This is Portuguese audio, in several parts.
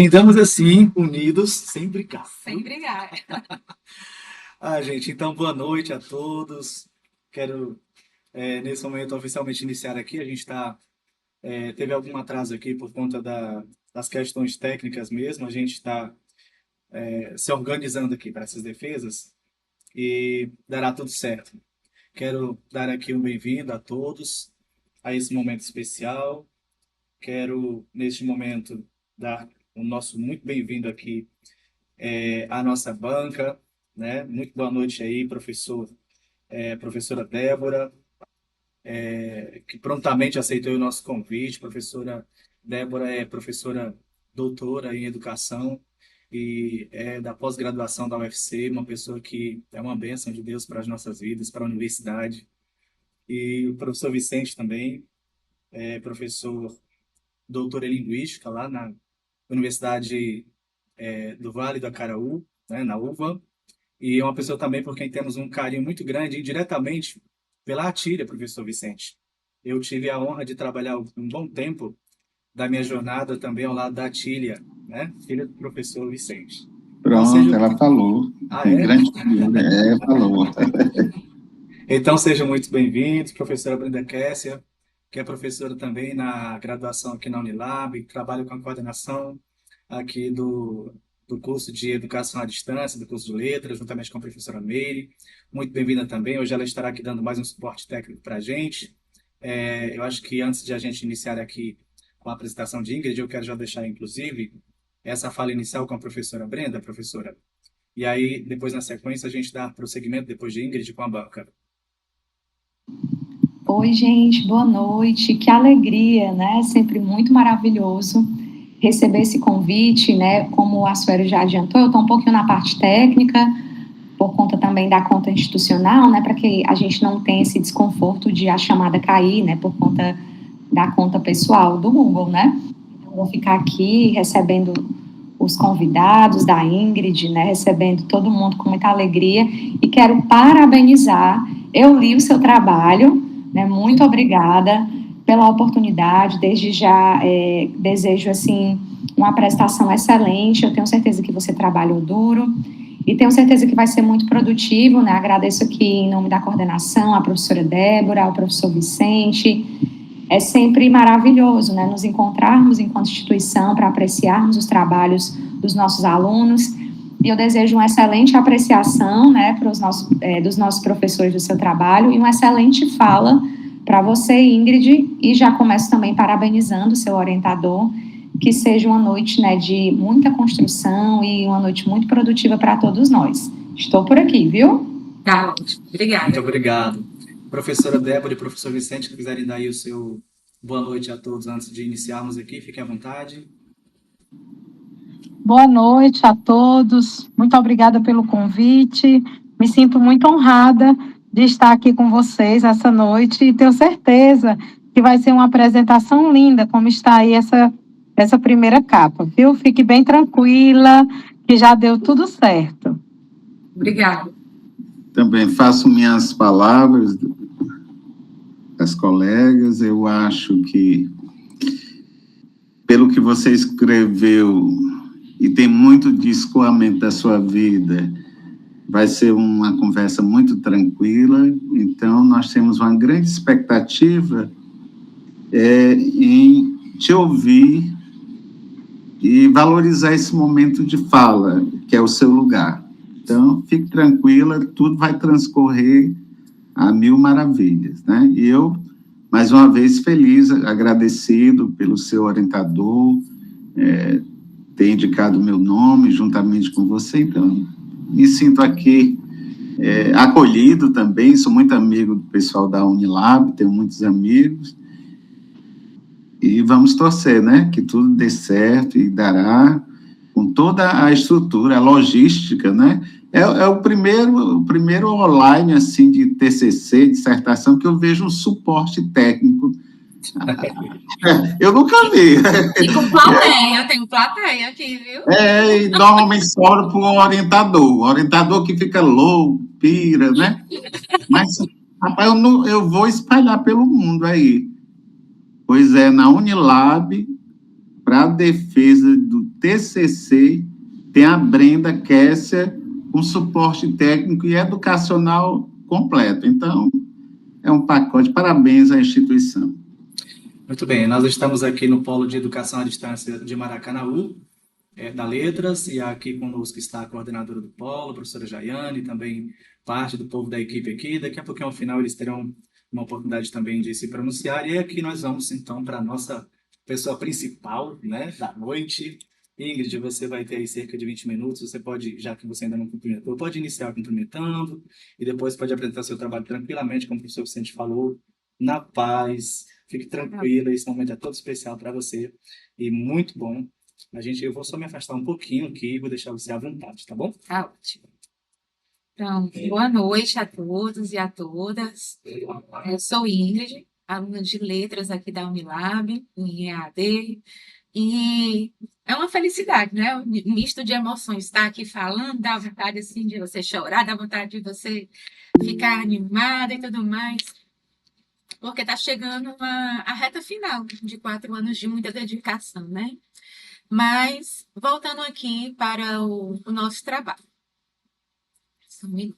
Tentamos assim, unidos, sem brigar. Sem brigar. Gente, então boa noite a todos. Quero, nesse momento, oficialmente iniciar aqui. A gente teve algum atraso aqui por conta das questões técnicas mesmo. A gente está se organizando aqui para essas defesas e dará tudo certo. Quero dar aqui um bem-vindo a todos a esse momento especial. Quero, neste momento, dar o nosso muito bem-vindo aqui à nossa banca, né? Muito boa noite aí, professora Débora, que prontamente aceitou o nosso convite. Professora Débora é professora doutora em educação e é da pós-graduação da UFC, uma pessoa que é uma bênção de Deus para as nossas vidas, para a universidade. E o professor Vicente também é professor doutor em linguística lá na Universidade do Vale do Acaraú, né, na UVA, e é uma pessoa também por quem temos um carinho muito grande, indiretamente, pela Atília, professor Vicente. Eu tive a honra de trabalhar um bom tempo da minha jornada também ao lado da Atília, né, filha do professor Vicente. Então, Pronto, ela falou. É? Grande figura. Falou. Então, sejam muito bem-vindos, professora Brenda Kessia, que é professora também na graduação aqui na Unilab, trabalha com a coordenação aqui do curso de Educação à Distância, do curso de Letras, juntamente com a professora Meire. Muito bem-vinda também. Hoje ela estará aqui dando mais um suporte técnico para a gente. Eu acho que antes de a gente iniciar aqui com a apresentação de Ingrid, eu quero já deixar, inclusive, essa fala inicial com a professora Brenda, professora. E aí, depois, na sequência, a gente dá prosseguimento, depois de Ingrid, com a banca. Oi, gente, boa noite. Que alegria, né? Sempre muito maravilhoso receber esse convite, né? Como a Sueli já adiantou, eu estou um pouquinho na parte técnica, por conta também da conta institucional, né? Para que a gente não tenha esse desconforto de a chamada cair, né? Por conta da conta pessoal do Google, né? Então, vou ficar aqui recebendo os convidados da Ingrid, né? Recebendo todo mundo com muita alegria e quero parabenizar. Eu li o seu trabalho, né? Muito obrigada pela oportunidade. Desde já desejo assim uma prestação excelente. Eu tenho certeza que você trabalhou duro e tenho certeza que vai ser muito produtivo, né? Agradeço aqui em nome da coordenação a professora Débora, ao professor Vicente. É sempre maravilhoso, né? Nos encontrarmos enquanto instituição para apreciarmos os trabalhos dos nossos alunos. E eu desejo uma excelente apreciação, né, dos nossos professores do seu trabalho e uma excelente fala para você, Ingrid, e já começo também parabenizando o seu orientador, que seja uma noite, né, de muita construção e uma noite muito produtiva para todos nós. Estou por aqui, viu? Tá ótimo, obrigada. Muito obrigado. Professora Débora e professor Vicente, que quiserem dar aí o seu boa noite a todos antes de iniciarmos aqui, fiquem à vontade. Boa noite a todos, muito obrigada pelo convite, me sinto muito honrada de estar aqui com vocês essa noite e tenho certeza que vai ser uma apresentação linda, como está aí essa primeira capa, viu? Fique bem tranquila, que já deu tudo certo. Obrigada. Também faço minhas palavras das colegas. Eu acho que, pelo que você escreveu, e tem muito de escoamento da sua vida, vai ser uma conversa muito tranquila. Então, nós temos uma grande expectativa em te ouvir e valorizar esse momento de fala, que é o seu lugar. Então, fique tranquila, tudo vai transcorrer a mil maravilhas, né? E eu, mais uma vez, feliz, agradecido pelo seu orientador, ter indicado o meu nome juntamente com você. Então, me sinto aqui acolhido também, sou muito amigo do pessoal da Unilab, tenho muitos amigos, e vamos torcer, né, que tudo dê certo e dará, com toda a estrutura, a logística, né? É o primeiro online, assim, de TCC, dissertação, que eu vejo um suporte técnico. Eu nunca vi. E com plateia, eu tenho plateia aqui, viu? E normalmente sobra para o orientador que fica louco, pira, né? Mas, rapaz, eu vou espalhar pelo mundo aí. Pois é, na Unilab, para a defesa do TCC, tem a Brenda Kessia, com suporte técnico e educacional completo. Então, é um pacote. Parabéns à instituição. Muito bem, nós estamos aqui no Polo de Educação à Distância de Maracanaú, da Letras, e aqui conosco está a coordenadora do Polo, a professora Jaiane, também parte do povo da equipe aqui. Daqui a pouquinho, ao final, eles terão uma oportunidade também de se pronunciar. E aqui nós vamos, então, para a nossa pessoa principal, né, da noite. Ingrid, você vai ter aí cerca de 20 minutos. Você pode, já que você ainda não cumprimentou, pode iniciar cumprimentando e depois pode apresentar seu trabalho tranquilamente, como o professor Vicente falou, na paz. Fique tranquila, esse momento é todo especial para você e muito bom. Eu vou só me afastar um pouquinho aqui e vou deixar você à vontade, tá bom? Tá ótimo. Então, boa noite a todos e a todas. Eu sou Ingrid, aluna de letras aqui da Unilab, em EAD, e é uma felicidade, né? Um misto de emoções. Estar aqui falando, dá vontade assim de você chorar, dá vontade de você ficar animada e tudo mais, porque está chegando a reta final de 4 anos de muita dedicação, né? Mas, voltando aqui para o nosso trabalho. Só um minuto.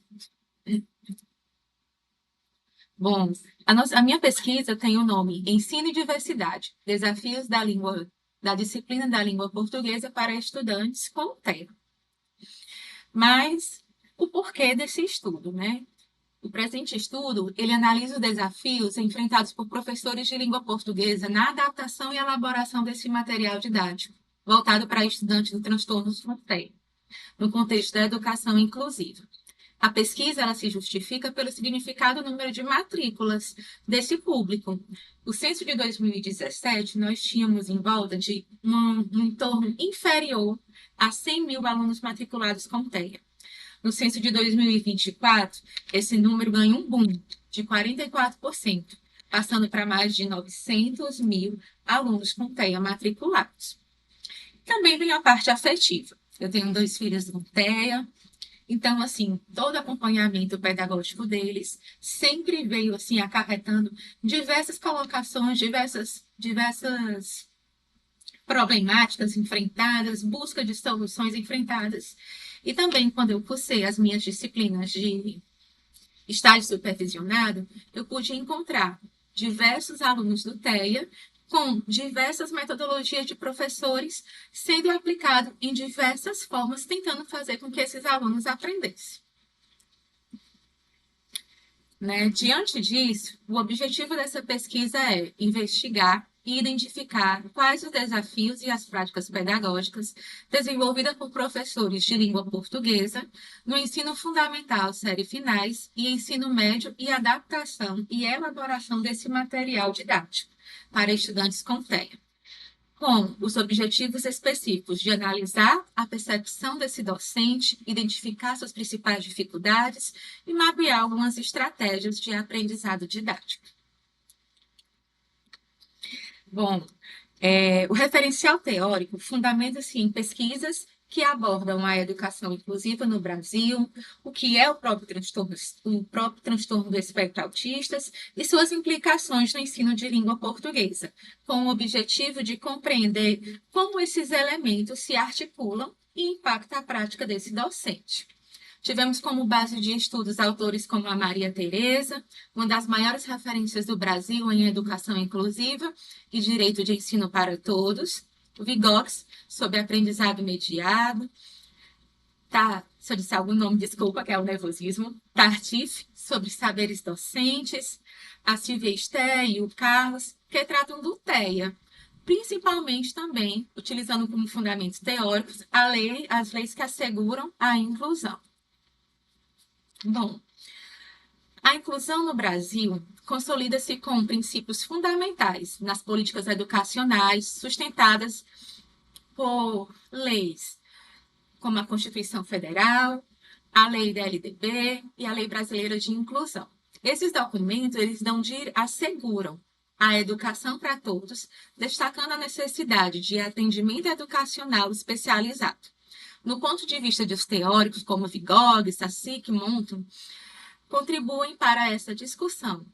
Bom, a minha pesquisa tem o nome Ensino e Diversidade, Desafios da Disciplina da Língua Portuguesa para Estudantes com TEA. Mas, o porquê desse estudo, né? O presente estudo, ele analisa os desafios enfrentados por professores de língua portuguesa na adaptação e elaboração desse material didático, voltado para estudantes de transtornos com TEA, no contexto da educação inclusiva. A pesquisa ela se justifica pelo significado número de matrículas desse público. O censo de 2017, nós tínhamos em volta de um entorno inferior a 100 mil alunos matriculados com TEA. No censo de 2024, esse número ganha um boom de 44%, passando para mais de 900 mil alunos com TEA matriculados. Também vem a parte afetiva. Eu tenho 2 filhos com TEA, então, assim, todo acompanhamento pedagógico deles sempre veio, assim, acarretando diversas colocações, diversas problemáticas enfrentadas, busca de soluções enfrentadas. E também, quando eu cursei as minhas disciplinas de estágio supervisionado, eu pude encontrar diversos alunos do TEA com diversas metodologias de professores sendo aplicado em diversas formas, tentando fazer com que esses alunos aprendessem. Né? Diante disso, o objetivo dessa pesquisa é investigar e identificar quais os desafios e as práticas pedagógicas desenvolvidas por professores de língua portuguesa no ensino fundamental, série finais, e ensino médio e adaptação e elaboração desse material didático para estudantes com TEA, com os objetivos específicos de analisar a percepção desse docente, identificar suas principais dificuldades e mapear algumas estratégias de aprendizado didático. Bom, o referencial teórico fundamenta-se em pesquisas que abordam a educação inclusiva no Brasil, o que é o próprio transtorno do espectro autista e suas implicações no ensino de língua portuguesa, com o objetivo de compreender como esses elementos se articulam e impactam a prática desse docente. Tivemos como base de estudos autores como a Maria Tereza, uma das maiores referências do Brasil em educação inclusiva e direito de ensino para todos, o Vygotsky, sobre aprendizado mediado, se eu disser algum nome, desculpa, que é o nervosismo, Tardif, sobre saberes docentes, a Silvia Esté e o Carlos, que tratam do TEA, principalmente também utilizando como fundamentos teóricos as leis que asseguram a inclusão. Bom, a inclusão no Brasil consolida-se com princípios fundamentais nas políticas educacionais sustentadas por leis como a Constituição Federal, a Lei da LDB e a Lei Brasileira de Inclusão. Esses documentos asseguram a educação para todos, destacando a necessidade de atendimento educacional especializado. No ponto de vista dos teóricos, como Vygotsky, Sassic e Monton, contribuem para essa discussão,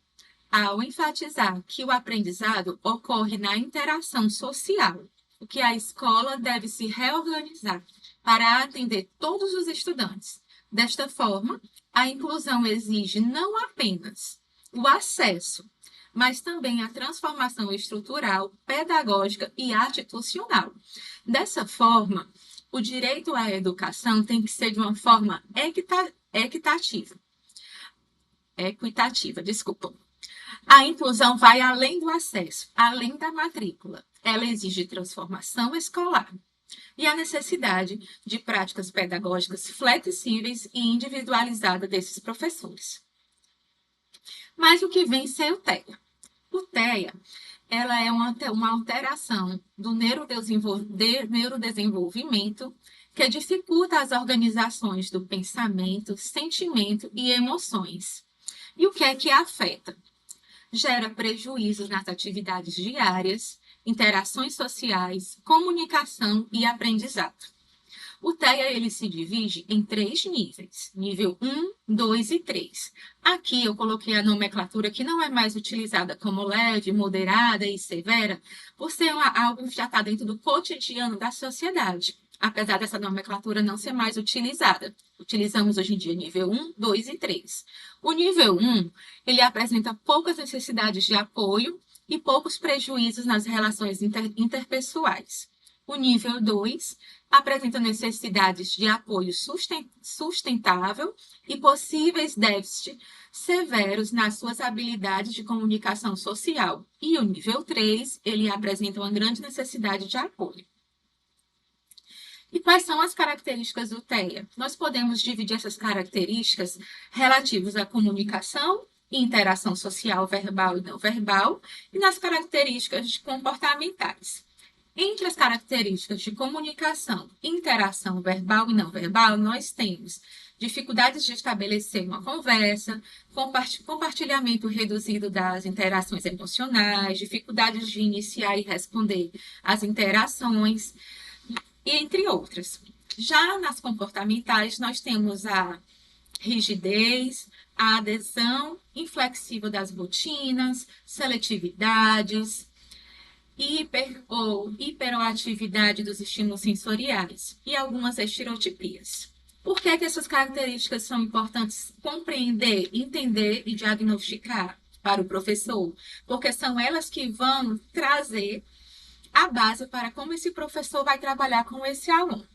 ao enfatizar que o aprendizado ocorre na interação social que a escola deve se reorganizar para atender todos os estudantes. Desta forma, a inclusão exige não apenas o acesso, mas também a transformação estrutural, pedagógica e atitudinal. Dessa forma, o direito à educação tem que ser de uma forma equitativa, desculpa. A inclusão vai além do acesso, além da matrícula. Ela exige transformação escolar e a necessidade de práticas pedagógicas flexíveis e individualizadas desses professores. Mas o que vem ser o TEA? O TEA, ela é uma alteração do neurodesenvolvimento que dificulta as organizações do pensamento, sentimento e emoções. E o que é que afeta? Gera prejuízos nas atividades diárias, interações sociais, comunicação e aprendizado. O TEA ele se divide em 3 níveis, nível 1, 2 e 3. Aqui eu coloquei a nomenclatura que não é mais utilizada como leve, moderada e severa, por ser algo que já está dentro do cotidiano da sociedade, apesar dessa nomenclatura não ser mais utilizada. Utilizamos hoje em dia nível 1, 2 e 3. O nível 1, ele apresenta poucas necessidades de apoio e poucos prejuízos nas relações interpessoais. O nível 2 apresenta necessidades de apoio sustentável e possíveis déficits severos nas suas habilidades de comunicação social. E o nível 3, ele apresenta uma grande necessidade de apoio. E quais são as características do TEA? Nós podemos dividir essas características relativas à comunicação e interação social verbal e não verbal e nas características comportamentais. Entre as características de comunicação, interação verbal e não verbal, nós temos dificuldades de estabelecer uma conversa, compartilhamento reduzido das interações emocionais, dificuldades de iniciar e responder às interações, entre outras. Já nas comportamentais, nós temos a rigidez, a adesão inflexível das rotinas, seletividades, hiperatividade dos estímulos sensoriais e algumas estereotipias. Por que essas características são importantes compreender, entender e diagnosticar para o professor? Porque são elas que vão trazer a base para como esse professor vai trabalhar com esse aluno.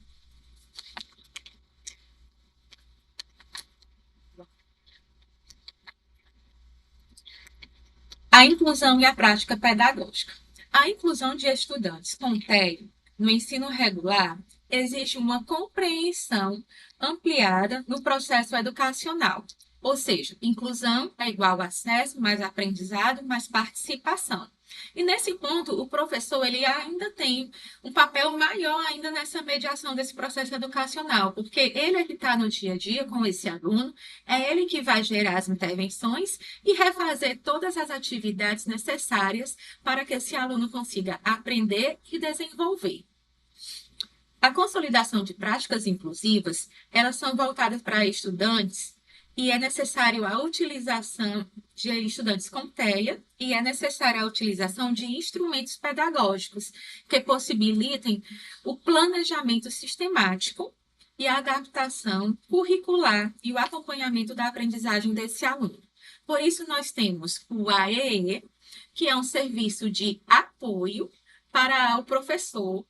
A inclusão e a prática pedagógica. A inclusão de estudantes com TEA no ensino regular exige uma compreensão ampliada no processo educacional. Ou seja, inclusão é igual a acesso, mais aprendizado, mais participação. E nesse ponto, o professor ele ainda tem um papel maior ainda nessa mediação desse processo educacional, porque ele é que está no dia a dia com esse aluno, é ele que vai gerar as intervenções e refazer todas as atividades necessárias para que esse aluno consiga aprender e desenvolver. A consolidação de práticas inclusivas, elas são voltadas para estudantes e é necessário a utilização de estudantes com TEA e é necessária a utilização de instrumentos pedagógicos que possibilitem o planejamento sistemático e a adaptação curricular e o acompanhamento da aprendizagem desse aluno. Por isso, nós temos o AEE, que é um serviço de apoio para o professor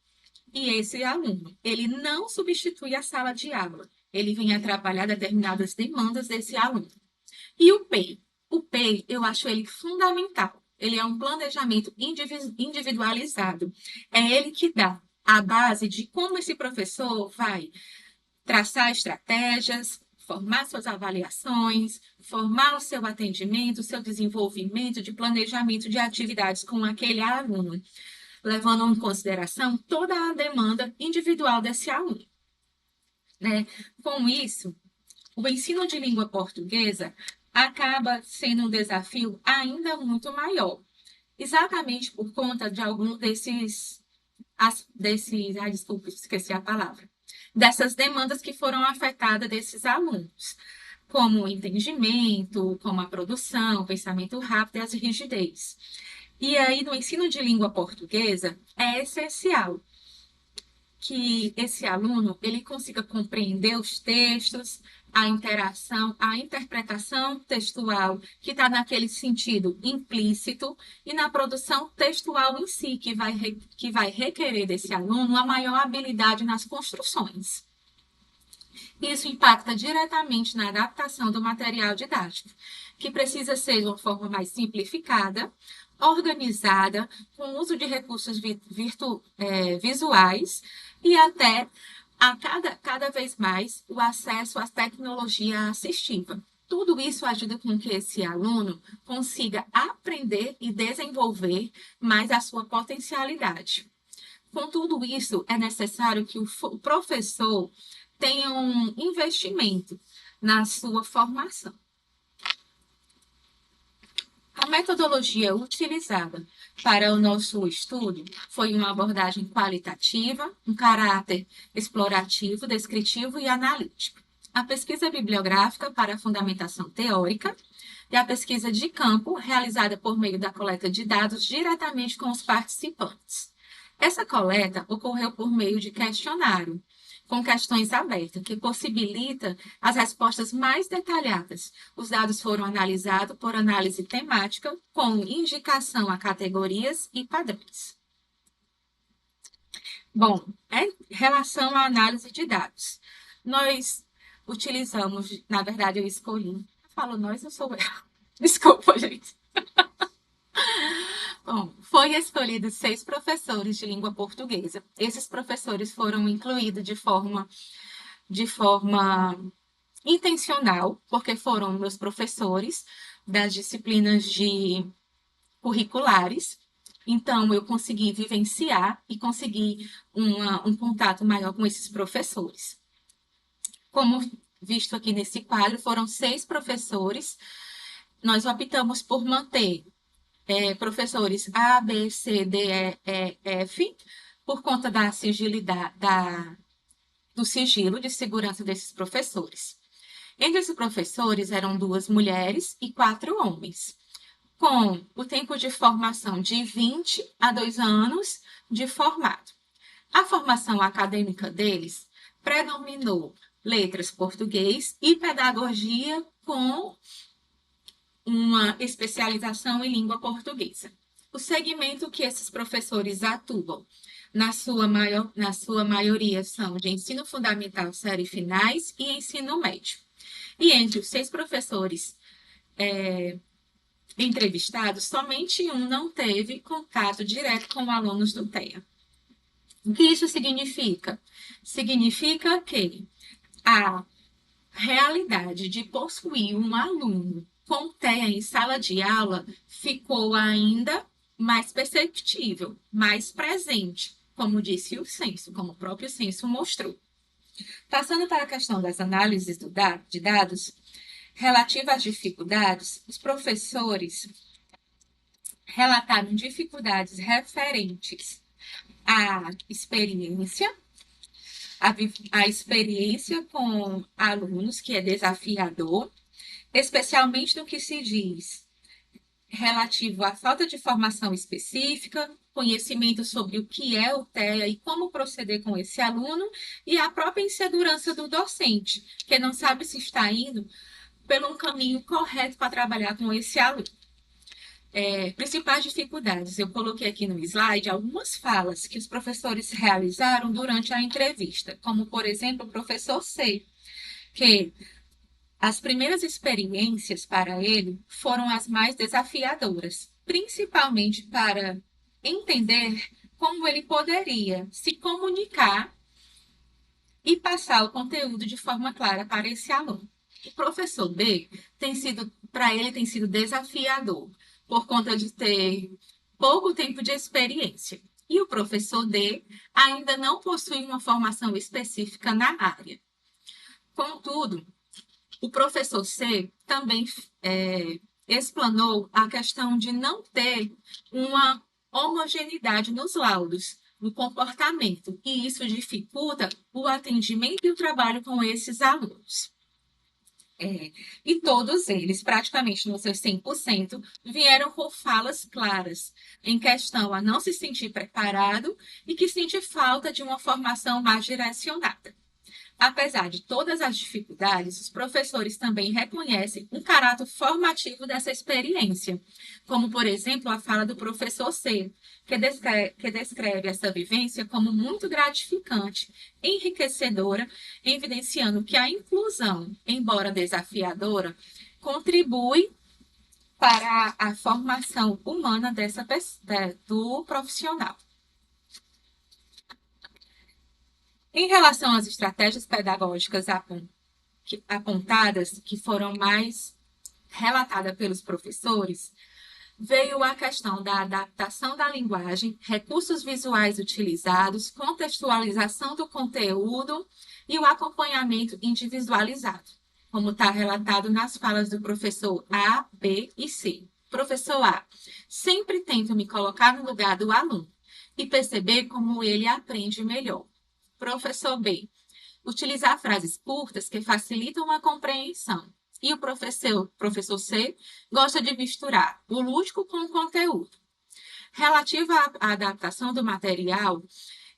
e esse aluno. Ele não substitui a sala de aula. Ele vem atrapalhar determinadas demandas desse aluno. E o PEI? O PEI, eu acho ele fundamental. Ele é um planejamento individualizado. É ele que dá a base de como esse professor vai traçar estratégias, formar suas avaliações, formar o seu atendimento, o seu desenvolvimento de planejamento de atividades com aquele aluno, levando em consideração toda a demanda individual desse aluno. Com isso, o ensino de língua portuguesa acaba sendo um desafio ainda muito maior, exatamente por conta de algum dessas demandas que foram afetadas desses alunos, como o entendimento, como a produção, o pensamento rápido e as rigidez. E aí, no ensino de língua portuguesa, é essencial que esse aluno ele consiga compreender os textos, a interação, a interpretação textual, que está naquele sentido implícito, e na produção textual em si, que vai requerer desse aluno uma maior habilidade nas construções. Isso impacta diretamente na adaptação do material didático, que precisa ser de uma forma mais simplificada, organizada, com uso de recursos visuais e até cada vez mais o acesso à tecnologia assistiva. Tudo isso ajuda com que esse aluno consiga aprender e desenvolver mais a sua potencialidade. Com tudo isso, é necessário que o professor tenha um investimento na sua formação. A metodologia utilizada para o nosso estudo foi uma abordagem qualitativa, um caráter explorativo, descritivo e analítico. A pesquisa bibliográfica para a fundamentação teórica e a pesquisa de campo, realizada por meio da coleta de dados diretamente com os participantes. Essa coleta ocorreu por meio de questionário, com questões abertas, que possibilita as respostas mais detalhadas. Os dados foram analisados por análise temática, com indicação a categorias e padrões. Bom, em relação à análise de dados, nós utilizamos, na verdade eu escolhi, falo nós, não sou eu, desculpa, gente. Bom, foi escolhido 6 professores de língua portuguesa. Esses professores foram incluídos de forma intencional, porque foram meus professores das disciplinas curriculares. Então, eu consegui vivenciar e consegui um contato maior com esses professores. Como visto aqui nesse quadro, foram 6 professores. Nós optamos por manter professores A, B, C, D, E, F, por conta da do sigilo de segurança desses professores. Entre esses professores eram 2 mulheres e 4 homens, com o tempo de formação de 20 a 2 anos de formado. A formação acadêmica deles predominou letras português e pedagogia com uma especialização em língua portuguesa. O segmento que esses professores atuam, na sua maioria, são de ensino fundamental, série finais e ensino médio. E entre os 6 professores entrevistados, somente um não teve contato direto com alunos do TEA. O que isso significa? Significa que a realidade de possuir um aluno com TEA em sala de aula ficou ainda mais perceptível, mais presente, como disse o censo, como o próprio censo mostrou. Passando para a questão das análises de dados, relativa às dificuldades, os professores relataram dificuldades referentes à experiência, a experiência com alunos, que é desafiador, especialmente no que se diz relativo à falta de formação específica, conhecimento sobre o que é o TEA e como proceder com esse aluno, e a própria insegurança do docente, que não sabe se está indo pelo caminho correto para trabalhar com esse aluno. Principais dificuldades. Eu coloquei aqui no slide algumas falas que os professores realizaram durante a entrevista, como, por exemplo, o professor C, que as primeiras experiências para ele foram as mais desafiadoras, principalmente para entender como ele poderia se comunicar e passar o conteúdo de forma clara para esse aluno. O professor D para ele tem sido desafiador, por conta de ter pouco tempo de experiência. E o professor D ainda não possui uma formação específica na área. Contudo, o professor C também explanou a questão de não ter uma homogeneidade nos laudos, no comportamento, e isso dificulta o atendimento e o trabalho com esses alunos. E todos eles, praticamente nos seus 100%, vieram com falas claras em questão a não se sentir preparado e que sente falta de uma formação mais direcionada. Apesar de todas as dificuldades, os professores também reconhecem um caráter formativo dessa experiência, como, por exemplo, a fala do professor C, que descreve essa vivência como muito gratificante, enriquecedora, evidenciando que a inclusão, embora desafiadora, contribui para a formação humana do profissional. Em relação às estratégias pedagógicas apontadas, que foram mais relatadas pelos professores, veio a questão da adaptação da linguagem, recursos visuais utilizados, contextualização do conteúdo e o acompanhamento individualizado, como está relatado nas falas do professor A, B e C. Professor A, sempre tento me colocar no lugar do aluno e perceber como ele aprende melhor. Professor B, utilizar frases curtas que facilitam a compreensão. E o professor C gosta de misturar o lúdico com o conteúdo. Relativo à adaptação do material,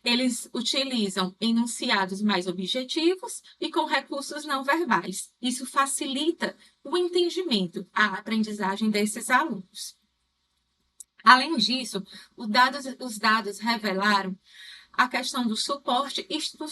eles utilizam enunciados mais objetivos e com recursos não verbais. Isso facilita o entendimento, a aprendizagem desses alunos. Além disso, os dados revelaram a questão do suporte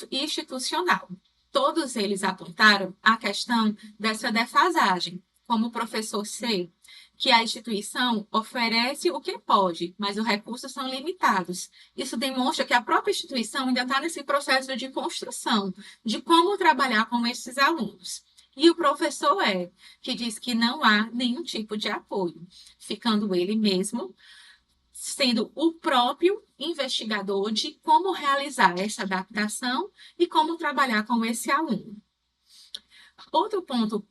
institucional. Todos eles apontaram a questão dessa defasagem, como o professor C, que a instituição oferece o que pode, mas os recursos são limitados. Isso demonstra que a própria instituição ainda está nesse processo de construção, de como trabalhar com esses alunos. E o professor E, que diz que não há nenhum tipo de apoio, ficando ele mesmo sendo o próprio investigador de como realizar essa adaptação e como trabalhar com esse aluno. Outro ponto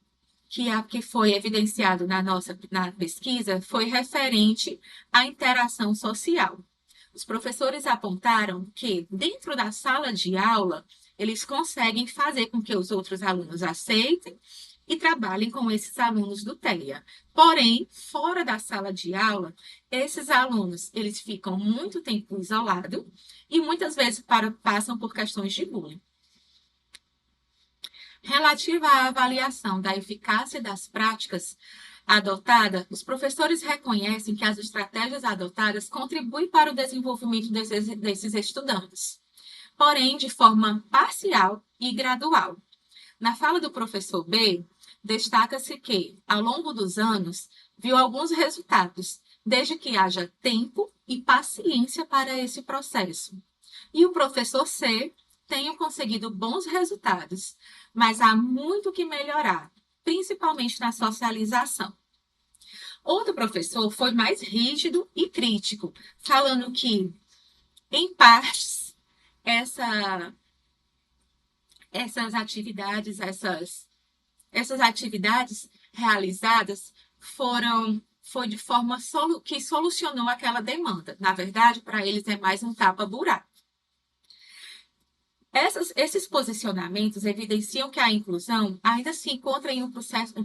que foi evidenciado na pesquisa foi referente à interação social. Os professores apontaram que, dentro da sala de aula, eles conseguem fazer com que os outros alunos aceitem e trabalhem com esses alunos do TEA. Porém, fora da sala de aula, esses alunos eles ficam muito tempo isolados e muitas vezes passam por questões de bullying. Relativa à avaliação da eficácia das práticas adotadas, os professores reconhecem que as estratégias adotadas contribuem para o desenvolvimento desses estudantes, porém de forma parcial e gradual. Na fala do professor B, destaca-se que, ao longo dos anos, viu alguns resultados, desde que haja tempo e paciência para esse processo. E o professor C tem conseguido bons resultados, mas há muito que melhorar, principalmente na socialização. Outro professor foi mais rígido e crítico, falando que, em partes, essas atividades realizadas foi de forma que solucionou aquela demanda. Na verdade, para eles é mais um tapa-buraco. Esses posicionamentos evidenciam que a inclusão ainda se encontra em um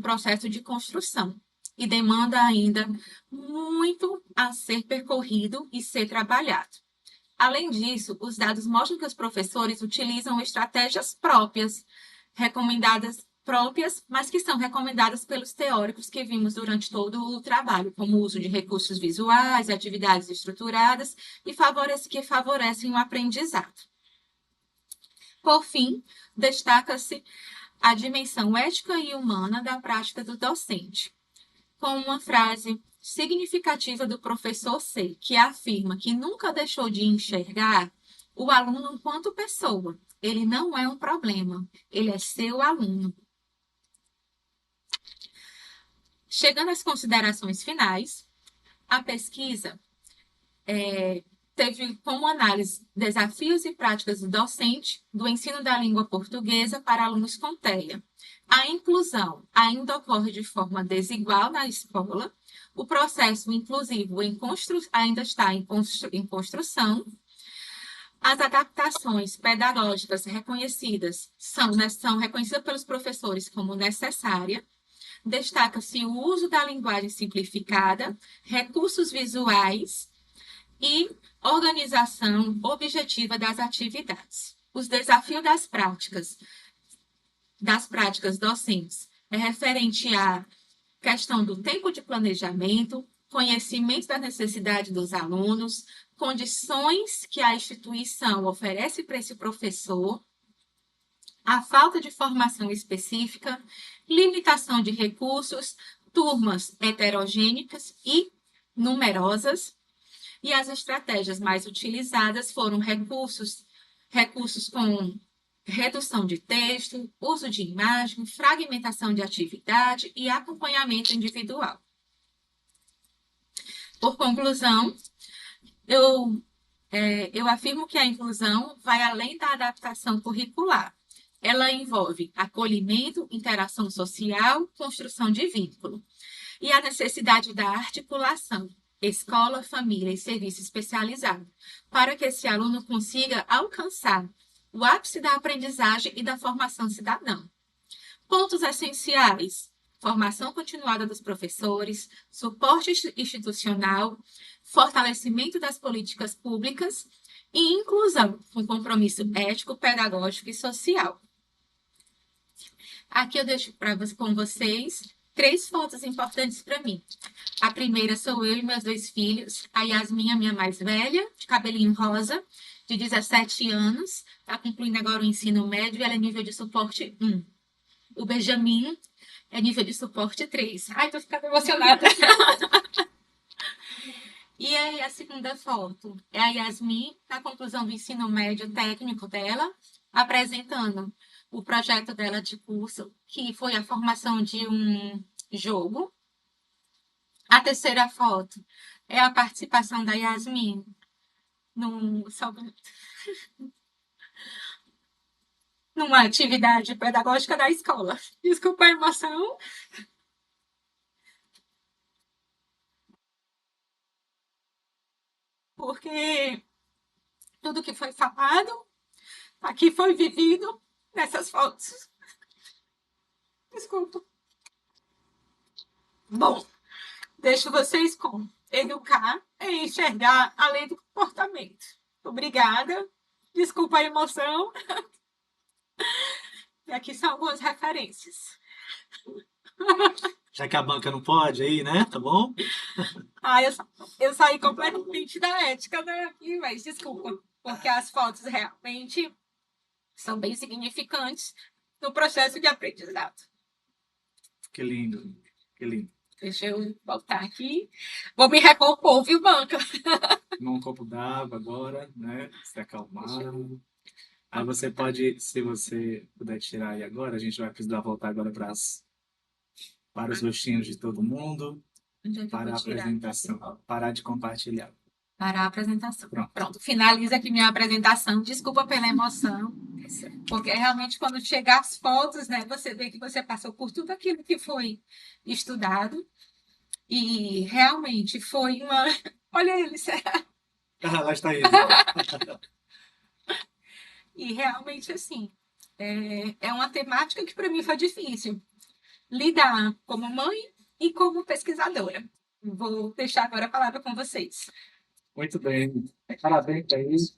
processo de construção e demanda ainda muito a ser percorrido e ser trabalhado. Além disso, os dados mostram que os professores utilizam estratégias próprias, mas que são recomendadas pelos teóricos que vimos durante todo o trabalho, como o uso de recursos visuais, atividades estruturadas e que favorecem o aprendizado. Por fim, destaca-se a dimensão ética e humana da prática do docente, com uma frase significativa do professor C, que afirma que nunca deixou de enxergar o aluno enquanto pessoa. Ele não é um problema, ele é seu aluno. Chegando às considerações finais, a pesquisa teve como análise desafios e práticas do docente do ensino da língua portuguesa para alunos com TEA. A inclusão ainda ocorre de forma desigual na escola, o processo inclusivo ainda está em construção, As adaptações pedagógicas reconhecidas são reconhecidas pelos professores como necessária. Destaca-se o uso da linguagem simplificada, recursos visuais e organização objetiva das atividades. Os desafios das práticas docentes é referente à questão do tempo de planejamento, conhecimento da necessidade dos alunos, condições que a instituição oferece para esse professor, a falta de formação específica, limitação de recursos, turmas heterogêneas e numerosas, e as estratégias mais utilizadas foram recursos com redução de texto, uso de imagem, fragmentação de atividade e acompanhamento individual. Por conclusão, eu afirmo que a inclusão vai além da adaptação curricular. Ela envolve acolhimento, interação social, construção de vínculo e a necessidade da articulação escola, família e serviço especializado, para que esse aluno consiga alcançar o ápice da aprendizagem e da formação cidadã. Pontos essenciais: formação continuada dos professores, suporte institucional, fortalecimento das políticas públicas e inclusão, com compromisso ético, pedagógico e social. Aqui eu deixo com vocês 3 fotos importantes para mim. A primeira sou eu e meus 2 filhos, a Yasmin, a minha mais velha, de cabelinho rosa, de 17 anos, está concluindo agora o ensino médio e ela é nível de suporte 1. O Benjamin é nível de suporte 3. Ai, tô ficando emocionada. E aí, a segunda foto é a Yasmin, na conclusão do ensino médio técnico dela, apresentando o projeto dela de curso, que foi a formação de um jogo. A terceira foto é a participação da Yasmin numa atividade pedagógica da escola. Desculpa a emoção. Porque tudo que foi falado aqui foi vivido nessas fotos. Desculpa. Bom, deixo vocês com educar e enxergar a lei do comportamento. Obrigada. Desculpa a emoção. E aqui são algumas referências. Já que a banca não pode aí, né? Tá bom? Eu saí completamente da ética, né? Mas desculpa, porque as fotos realmente são bem significantes no processo de aprendizado. Que lindo, que lindo. Deixa eu voltar aqui. Vou me recompor, viu, banca? Um copo d'água agora, né? Se acalmar. Aí você pode, se você puder tirar aí agora, a gente vai precisar voltar agora para os rostinhos de todo mundo, para a apresentação. Parar de compartilhar. Para a apresentação. Pronto, finaliza aqui minha apresentação. Desculpa pela emoção, porque realmente quando chegar as fotos, né, você vê que você passou por tudo aquilo que foi estudado e realmente foi uma... Olha ele, Lá está ele. E realmente, assim, é uma temática que para mim foi difícil lidar como mãe e como pesquisadora. Vou deixar agora a palavra com vocês. Muito bem. Parabéns para isso.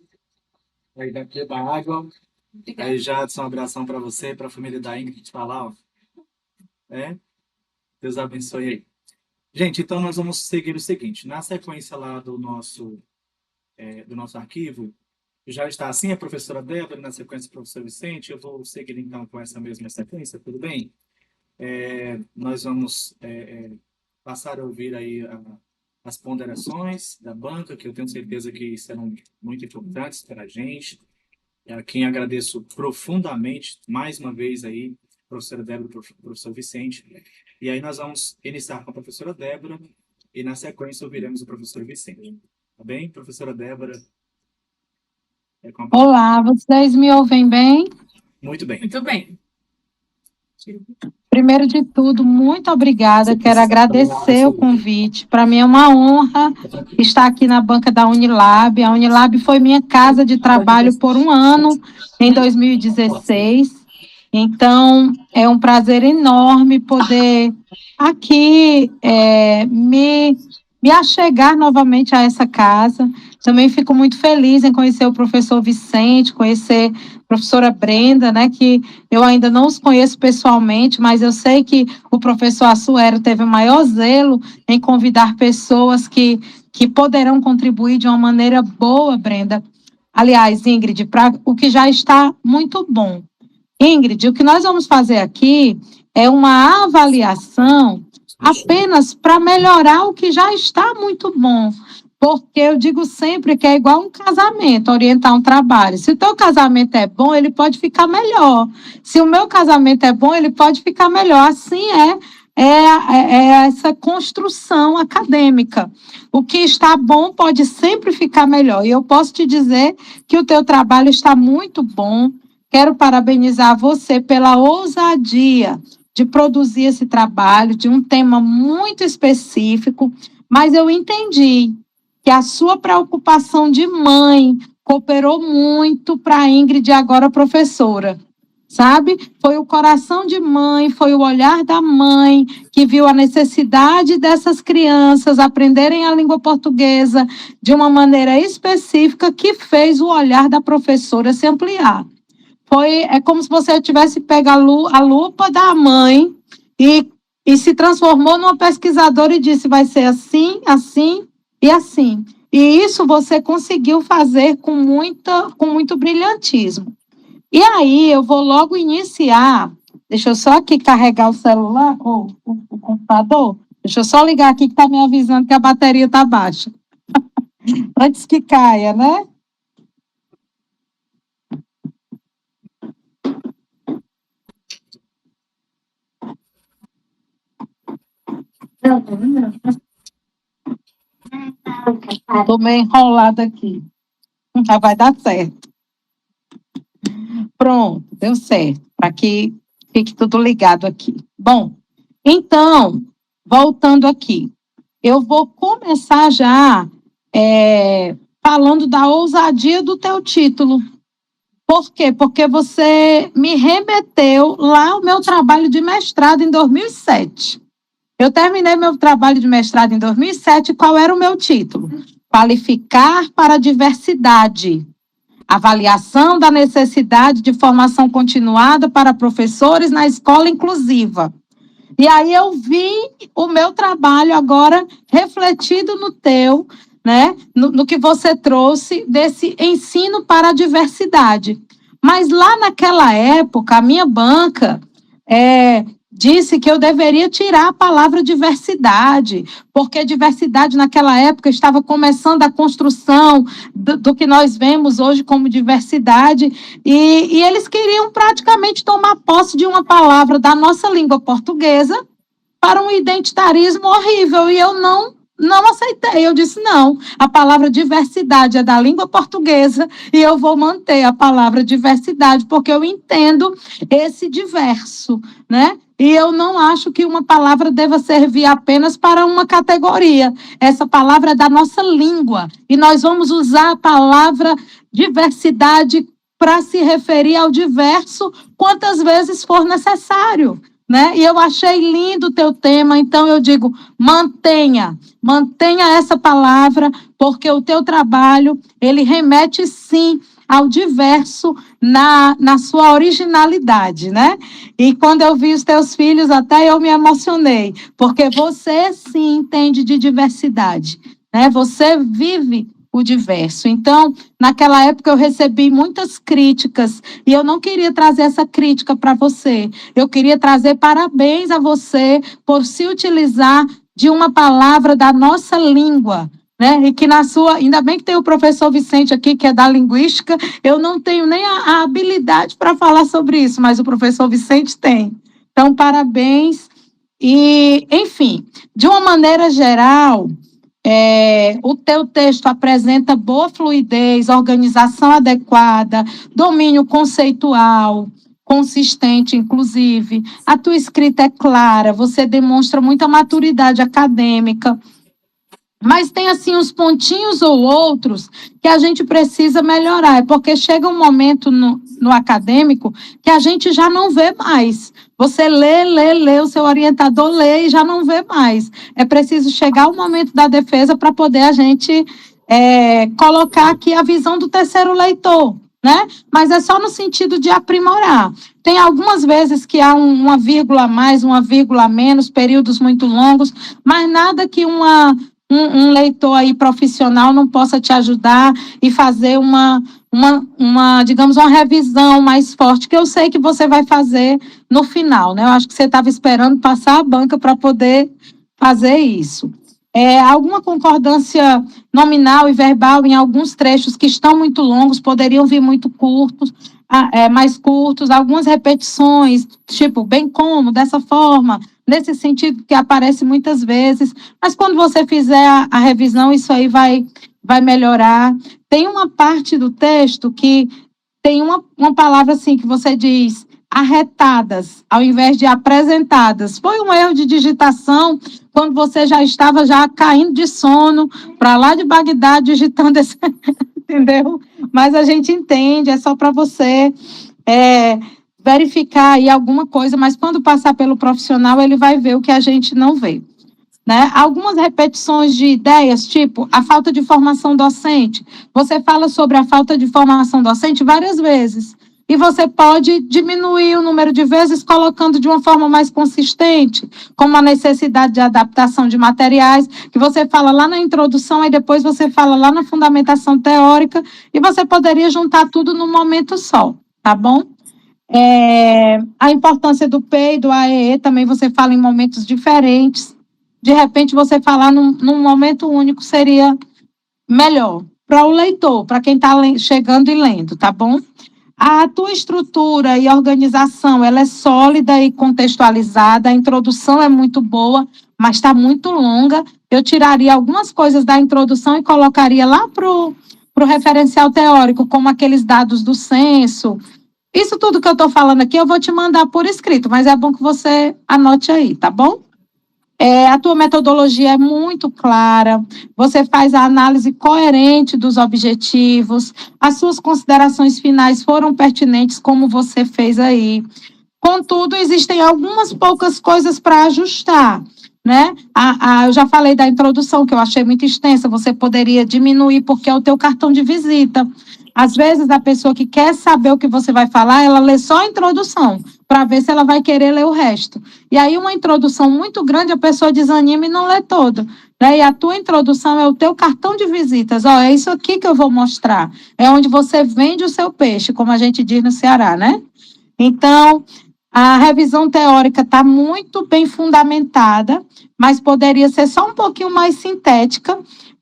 Aí daqui da água. Obrigada. Aí, Jadson, um abração para você, para a família da Ingrid, falar, ó. Deus abençoe aí. Gente, então nós vamos seguir o seguinte. Na sequência lá do nosso arquivo, já está assim a professora Débora, na sequência o professor Vicente. Eu vou seguir então com essa mesma sequência, tudo bem? Nós vamos passar a ouvir aí as ponderações da banca, que eu tenho certeza que serão muito importantes para a gente. A quem agradeço profundamente, mais uma vez aí, professora Débora e professor Vicente. E aí nós vamos iniciar com a professora Débora e na sequência ouviremos o professor Vicente. Tá bem, professora Débora? Olá, vocês me ouvem bem? Muito bem. Muito bem. Primeiro de tudo, muito obrigada. Quero agradecer o convite. Para mim é uma honra estar aqui na banca da Unilab. A Unilab foi minha casa de trabalho por um ano, em 2016. Então, é um prazer enorme poder aqui me achegar novamente a essa casa. Também fico muito feliz em conhecer o professor Vicente, conhecer a professora Brenda, né, que eu ainda não os conheço pessoalmente, mas eu sei que o professor Assuero teve o maior zelo em convidar pessoas que poderão contribuir de uma maneira boa, Brenda. Aliás, Ingrid, para o que já está muito bom. Ingrid, o que nós vamos fazer aqui é uma avaliação apenas para melhorar o que já está muito bom. Porque eu digo sempre que é igual um casamento, orientar um trabalho. Se o teu casamento é bom, ele pode ficar melhor. Se o meu casamento é bom, ele pode ficar melhor. Assim é essa construção acadêmica. O que está bom pode sempre ficar melhor. E eu posso te dizer que o teu trabalho está muito bom. Quero parabenizar você pela ousadia de produzir esse trabalho, de um tema muito específico, mas eu entendi que a sua preocupação de mãe cooperou muito para a Ingrid, agora professora, sabe? Foi o coração de mãe, foi o olhar da mãe que viu a necessidade dessas crianças aprenderem a língua portuguesa de uma maneira específica que fez o olhar da professora se ampliar. É como se você tivesse pego a lupa da mãe e se transformou numa pesquisadora e disse, vai ser assim, assim e assim. E isso você conseguiu fazer com muito brilhantismo. E aí, eu vou logo iniciar. Deixa eu só aqui carregar o celular, ou o computador. Deixa eu só ligar aqui que está me avisando que a bateria está baixa. Antes que caia, né? Estou meio enrolada aqui. Já vai dar certo. Pronto, deu certo. Para que fique tudo ligado aqui. Bom, então, voltando aqui. Eu vou começar já falando da ousadia do teu título. Por quê? Porque você me remeteu lá ao meu trabalho de mestrado em 2007. Eu terminei meu trabalho de mestrado em 2007. Qual era o meu título? Qualificar para a diversidade. Avaliação da necessidade de formação continuada para professores na escola inclusiva. E aí eu vi o meu trabalho agora refletido no teu, né? No que você trouxe desse ensino para a diversidade. Mas lá naquela época, a minha banca disse que eu deveria tirar a palavra diversidade, porque diversidade naquela época estava começando a construção do que nós vemos hoje como diversidade, e eles queriam praticamente tomar posse de uma palavra da nossa língua portuguesa para um identitarismo horrível, e eu não aceitei. Eu disse, não, a palavra diversidade é da língua portuguesa e eu vou manter a palavra diversidade, porque eu entendo esse diverso, né? E eu não acho que uma palavra deva servir apenas para uma categoria. Essa palavra é da nossa língua. E nós vamos usar a palavra diversidade para se referir ao diverso quantas vezes for necessário, né? E eu achei lindo o teu tema, então eu digo, mantenha essa palavra, porque o teu trabalho, ele remete sim ao diverso na sua originalidade, né? E quando eu vi os teus filhos, até eu me emocionei, porque você sim entende de diversidade, né? Você vive o diverso. Então, naquela época eu recebi muitas críticas e eu não queria trazer essa crítica para você. Eu queria trazer parabéns a você por se utilizar de uma palavra da nossa língua, né? E que ainda bem que tem o professor Vicente aqui, que é da linguística, eu não tenho nem a habilidade para falar sobre isso, mas o professor Vicente tem. Então, parabéns. E, enfim, de uma maneira geral, o teu texto apresenta boa fluidez, organização adequada, domínio conceitual, consistente, inclusive. A tua escrita é clara, você demonstra muita maturidade acadêmica. Mas tem, assim, uns pontinhos ou outros que a gente precisa melhorar, é porque chega um momento no acadêmico que a gente já não vê mais. Você lê, o seu orientador lê e já não vê mais. É preciso chegar o momento da defesa para poder a gente colocar aqui a visão do terceiro leitor, né? Mas é só no sentido de aprimorar. Tem algumas vezes que há uma vírgula a mais, uma vírgula a menos, períodos muito longos, mas nada que um leitor aí profissional não possa te ajudar e fazer digamos, uma revisão mais forte, que eu sei que você vai fazer no final, né? Eu acho que você estava esperando passar a banca para poder fazer isso. Alguma concordância nominal e verbal em alguns trechos que estão muito longos, poderiam vir muito curtos, mais curtos, algumas repetições, tipo, bem como, dessa forma, nesse sentido que aparece muitas vezes, mas quando você fizer a revisão, isso aí vai melhorar. Tem uma parte do texto que tem uma palavra assim, que você diz arretadas, ao invés de apresentadas. Foi um erro de digitação, quando você já estava caindo de sono, para lá de Bagdá, digitando esse... entendeu? Mas a gente entende, é só para você verificar aí alguma coisa, mas quando passar pelo profissional, ele vai ver o que a gente não vê, né? Algumas repetições de ideias, tipo a falta de formação docente. Você fala sobre a falta de formação docente várias vezes, e você pode diminuir o número de vezes colocando de uma forma mais consistente, como a necessidade de adaptação de materiais, que você fala lá na introdução, e depois você fala lá na fundamentação teórica, e você poderia juntar tudo num momento só, tá bom? A importância do P e do AEE também você fala em momentos diferentes. De repente, você falar num momento único seria melhor para o leitor, para quem está chegando e lendo, tá bom? A tua estrutura e organização, ela é sólida e contextualizada, a introdução é muito boa, mas está muito longa. Eu tiraria algumas coisas da introdução e colocaria lá para o referencial teórico, como aqueles dados do censo. Isso tudo que eu estou falando aqui, eu vou te mandar por escrito, mas é bom que você anote aí, tá bom? A tua metodologia é muito clara, você faz a análise coerente dos objetivos, as suas considerações finais foram pertinentes, como você fez aí. Contudo, existem algumas poucas coisas para ajustar, né? Eu já falei da introdução, que eu achei muito extensa, você poderia diminuir, porque é o teu cartão de visita. Às vezes, a pessoa que quer saber o que você vai falar, ela lê só a introdução, para ver se ela vai querer ler o resto. E aí, uma introdução muito grande, a pessoa desanima e não lê todo, né? E a tua introdução é o teu cartão de visitas. É isso aqui que eu vou mostrar. É onde você vende o seu peixe, como a gente diz no Ceará, né? Então, a revisão teórica está muito bem fundamentada, mas poderia ser só um pouquinho mais sintética,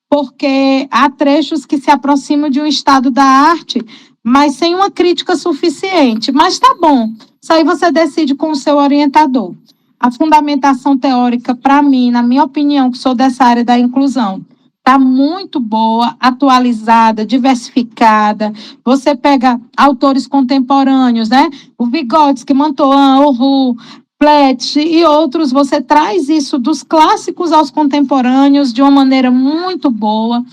porque há trechos que se aproximam de um estado da arte, mas sem uma crítica suficiente. Mas está bom, isso aí você decide com o seu orientador. A fundamentação teórica, para mim, na minha opinião, que sou dessa área da inclusão, está muito boa, atualizada, diversificada. Você pega autores contemporâneos, né? O Vygotsky, Mantoan, Orhu, Pletch e outros, você traz isso dos clássicos aos contemporâneos de uma maneira muito boa,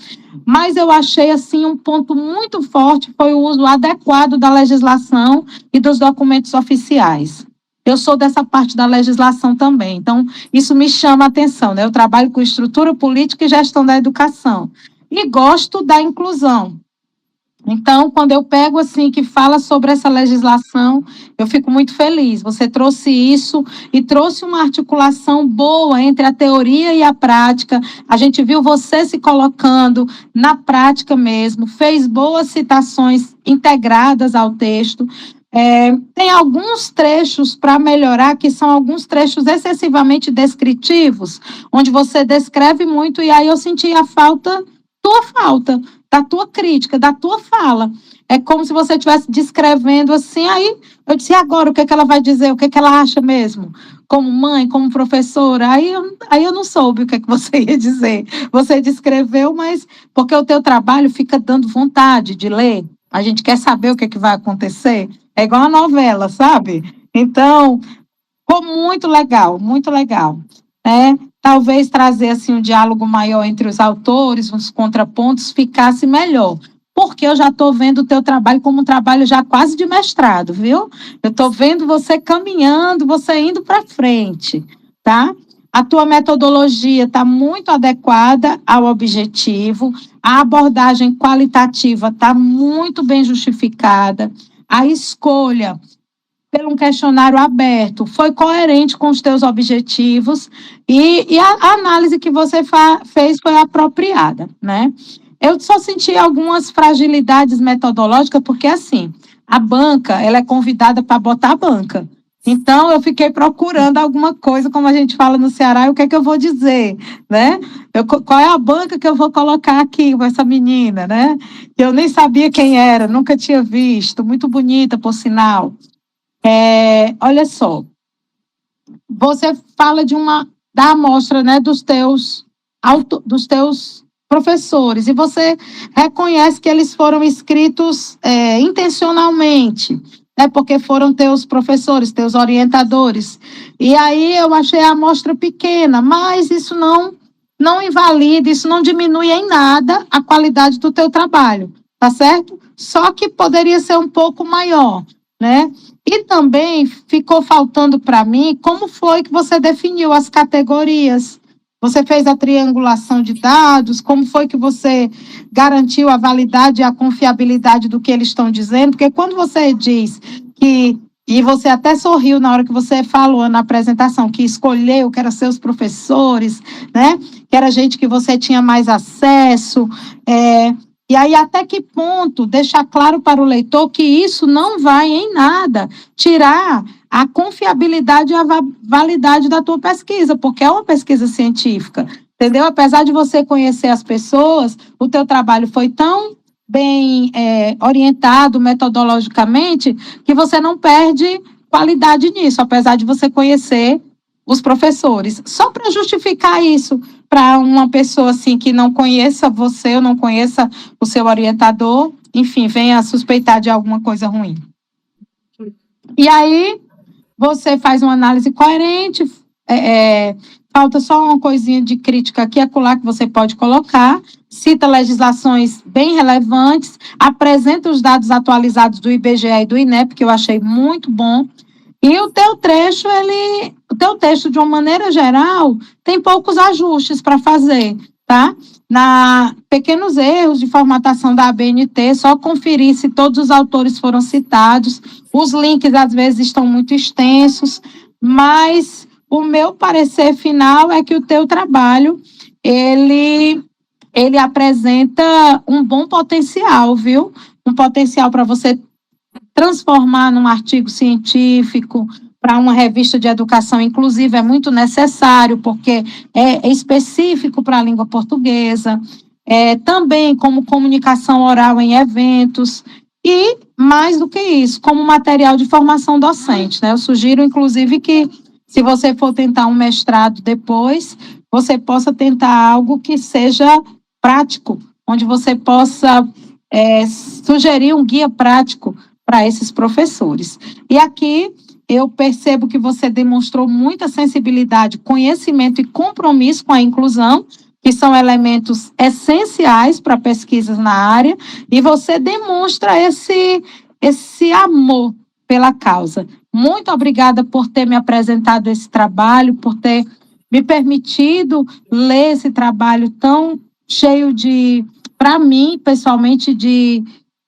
mas eu achei, assim, um ponto muito forte foi o uso adequado da legislação e dos documentos oficiais. Eu sou dessa parte da legislação também, então isso me chama a atenção, né? Eu trabalho com estrutura política e gestão da educação e gosto da inclusão. Então, quando eu pego, assim, que fala sobre essa legislação, eu fico muito feliz. Você trouxe isso e trouxe uma articulação boa entre a teoria e a prática. A gente viu você se colocando na prática mesmo, fez boas citações integradas ao texto. Tem alguns trechos para melhorar, que são alguns trechos excessivamente descritivos, onde você descreve muito, e aí eu senti a falta, da tua crítica, da tua fala. É como se você estivesse descrevendo assim, aí eu disse, agora o que é que ela vai dizer, o que é que ela acha mesmo? Como mãe, como professora, aí eu não soube o que é que você ia dizer. Você descreveu, mas porque o teu trabalho fica dando vontade de ler. A gente quer saber o que, é que vai acontecer. É igual a novela, sabe? Então, ficou muito legal, né? Talvez trazer assim um diálogo maior entre os autores, uns contrapontos, ficasse melhor. Porque eu já estou vendo o teu trabalho como um trabalho já quase de mestrado, viu? Eu estou vendo você caminhando, você indo para frente, tá? A tua metodologia está muito adequada ao objetivo, a abordagem qualitativa está muito bem justificada, a escolha pelo um questionário aberto, foi coerente com os teus objetivos e a análise que você fez foi apropriada, né? Eu só senti algumas fragilidades metodológicas, porque assim, a banca, ela é convidada para botar a banca. Então, eu fiquei procurando alguma coisa, como a gente fala no Ceará, e o que é que eu vou dizer, né? Qual é a banca que eu vou colocar aqui com essa menina, né? Eu nem sabia quem era, nunca tinha visto, muito bonita, por sinal. Olha só, você fala da amostra, né, dos teus professores, e você reconhece que eles foram escritos intencionalmente, né, porque foram teus professores, teus orientadores. E aí eu achei a amostra pequena, mas isso não invalida, isso não diminui em nada a qualidade do teu trabalho, tá certo? Só que poderia ser um pouco maior, né? E também ficou faltando para mim como foi que você definiu as categorias. Você fez a triangulação de dados, como foi que você garantiu a validade e a confiabilidade do que eles estão dizendo? Porque quando você diz que, e você até sorriu na hora que você falou na apresentação, que escolheu, que eram seus professores, né? Que era gente que você tinha mais acesso, e aí, até que ponto deixar claro para o leitor que isso não vai em nada tirar a confiabilidade e a validade da tua pesquisa, porque é uma pesquisa científica, entendeu? Apesar de você conhecer as pessoas, o teu trabalho foi tão bem orientado metodologicamente que você não perde qualidade nisso, apesar de você conhecer os professores. Só para justificar isso, para uma pessoa assim que não conheça você, ou não conheça o seu orientador, enfim, venha a suspeitar de alguma coisa ruim. E aí, você faz uma análise coerente, falta só uma coisinha de crítica aqui, acolá, que você pode colocar, cita legislações bem relevantes, apresenta os dados atualizados do IBGE e do INEP, que eu achei muito bom, e o teu texto, de uma maneira geral, tem poucos ajustes para fazer, tá? Pequenos erros de formatação da ABNT, só conferir se todos os autores foram citados. Os links, às vezes, estão muito extensos, mas o meu parecer final é que o teu trabalho, ele apresenta um bom potencial, viu? Um potencial para você transformar num artigo científico, para uma revista de educação inclusiva, é muito necessário, porque é específico para a língua portuguesa, também como comunicação oral em eventos, e, mais do que isso, como material de formação docente, né? Eu sugiro, inclusive, que, se você for tentar um mestrado depois, você possa tentar algo que seja prático, onde você possa sugerir um guia prático para esses professores. E aqui eu percebo que você demonstrou muita sensibilidade, conhecimento e compromisso com a inclusão, que são elementos essenciais para pesquisas na área, e você demonstra esse amor pela causa. Muito obrigada por ter me apresentado esse trabalho, por ter me permitido ler esse trabalho tão cheio para mim, pessoalmente, de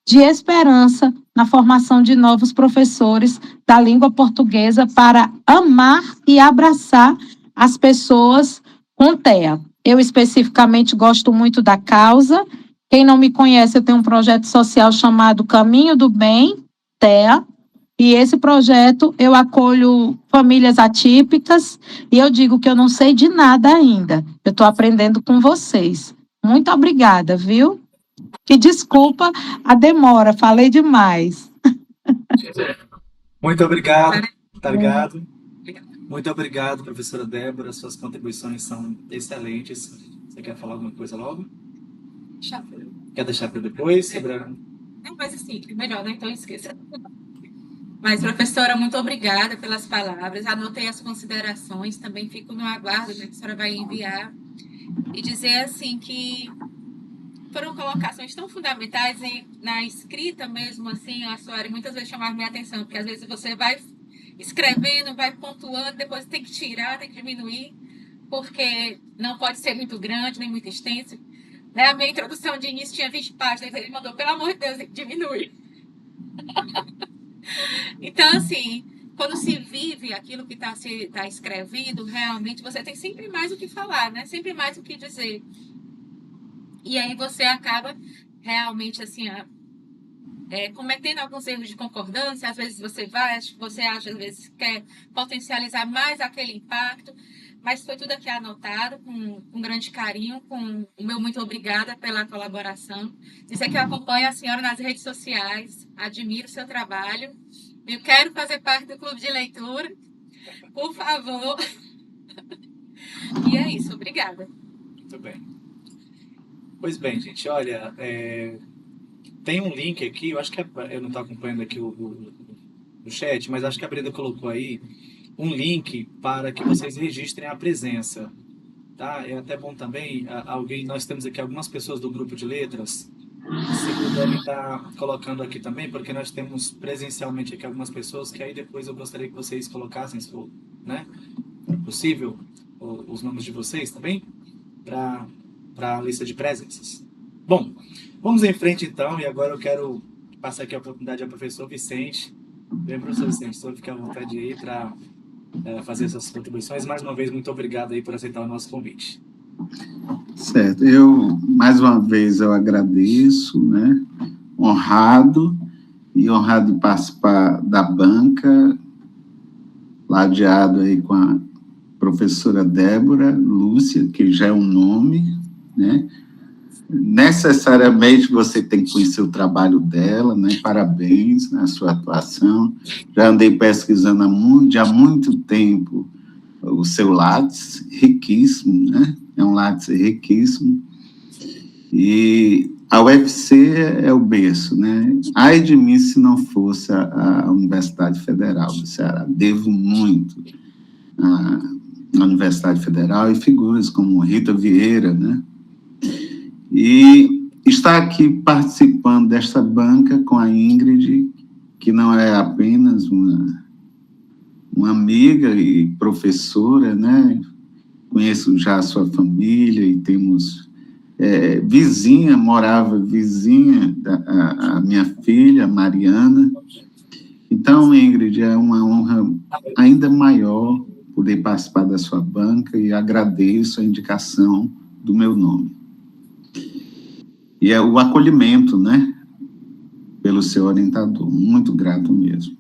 esperança na formação de novos professores da língua portuguesa para amar e abraçar as pessoas com TEA. Eu, especificamente, gosto muito da causa. Quem não me conhece, eu tenho um projeto social chamado Caminho do Bem, TEA, e esse projeto eu acolho famílias atípicas, e eu digo que eu não sei de nada ainda. Eu estou aprendendo com vocês. Muito obrigada, viu? Que desculpa a demora, falei demais. Muito obrigado, tá ligado? Muito obrigado, professora Débora. Suas contribuições são excelentes. Você quer falar alguma coisa logo? Quer deixar para depois? É mais simples, melhor, né? Então esqueça. Mas, professora, muito obrigada pelas palavras. Anotei as considerações, também fico no aguardo, né, que a senhora vai enviar. E dizer, assim, que foram colocações tão fundamentais e na escrita mesmo, assim, a senhora muitas vezes chamava minha atenção, porque às vezes você vai escrevendo, vai pontuando, depois tem que tirar, tem que diminuir, porque não pode ser muito grande, nem muito extenso. Né? A minha introdução de início tinha 20 páginas, ele mandou, pelo amor de Deus, diminui. Então, assim, quando se vive aquilo que tá escrevendo, realmente você tem sempre mais o que falar, né? Sempre mais o que dizer. E aí você acaba realmente, assim, cometendo alguns erros de concordância. Às vezes você acha, às vezes quer potencializar mais aquele impacto. Mas foi tudo aqui anotado com grande carinho, com o meu muito obrigada pela colaboração. Dizer que eu acompanho a senhora nas redes sociais, admiro o seu trabalho. Eu quero fazer parte do clube de leitura, por favor. E é isso, obrigada. Muito bem. Pois bem, gente, olha, tem um link aqui, eu acho que eu não estou acompanhando aqui o chat, mas acho que a Brenda colocou aí um link para que vocês registrem a presença, tá? É até bom também, nós temos aqui algumas pessoas do grupo de letras, se puderem estar colocando aqui também, porque nós temos presencialmente aqui algumas pessoas que aí depois eu gostaria que vocês colocassem, se for, né, possível, os nomes de vocês também, para a lista de presenças. Bom, vamos em frente então, e agora eu quero passar aqui a oportunidade ao professor Vicente. Bem, professor Vicente, só fique à vontade aí para fazer essas contribuições. Mais uma vez, muito obrigado aí por aceitar o nosso convite. Certo. Mais uma vez, eu agradeço, né? Honrado de participar da banca, ladeado aí com a professora Débora Lúcia, que já é um nome, né? Necessariamente você tem que conhecer o trabalho dela, né? Parabéns na sua atuação. Já andei pesquisando há muito tempo o seu Lattes, riquíssimo, né? É um Lattes riquíssimo. E a UFC é o berço, né? Ai de mim se não fosse a Universidade Federal do Ceará. Devo muito à Universidade Federal e figuras como Rita Vieira, né? E estar aqui participando desta banca com a Ingrid, que não é apenas uma amiga e professora, né? Conheço já a sua família e temos morava vizinha a minha filha, Mariana. Então, Ingrid, é uma honra ainda maior poder participar da sua banca e agradeço a indicação do meu nome. E é o acolhimento, né, pelo seu orientador, muito grato mesmo.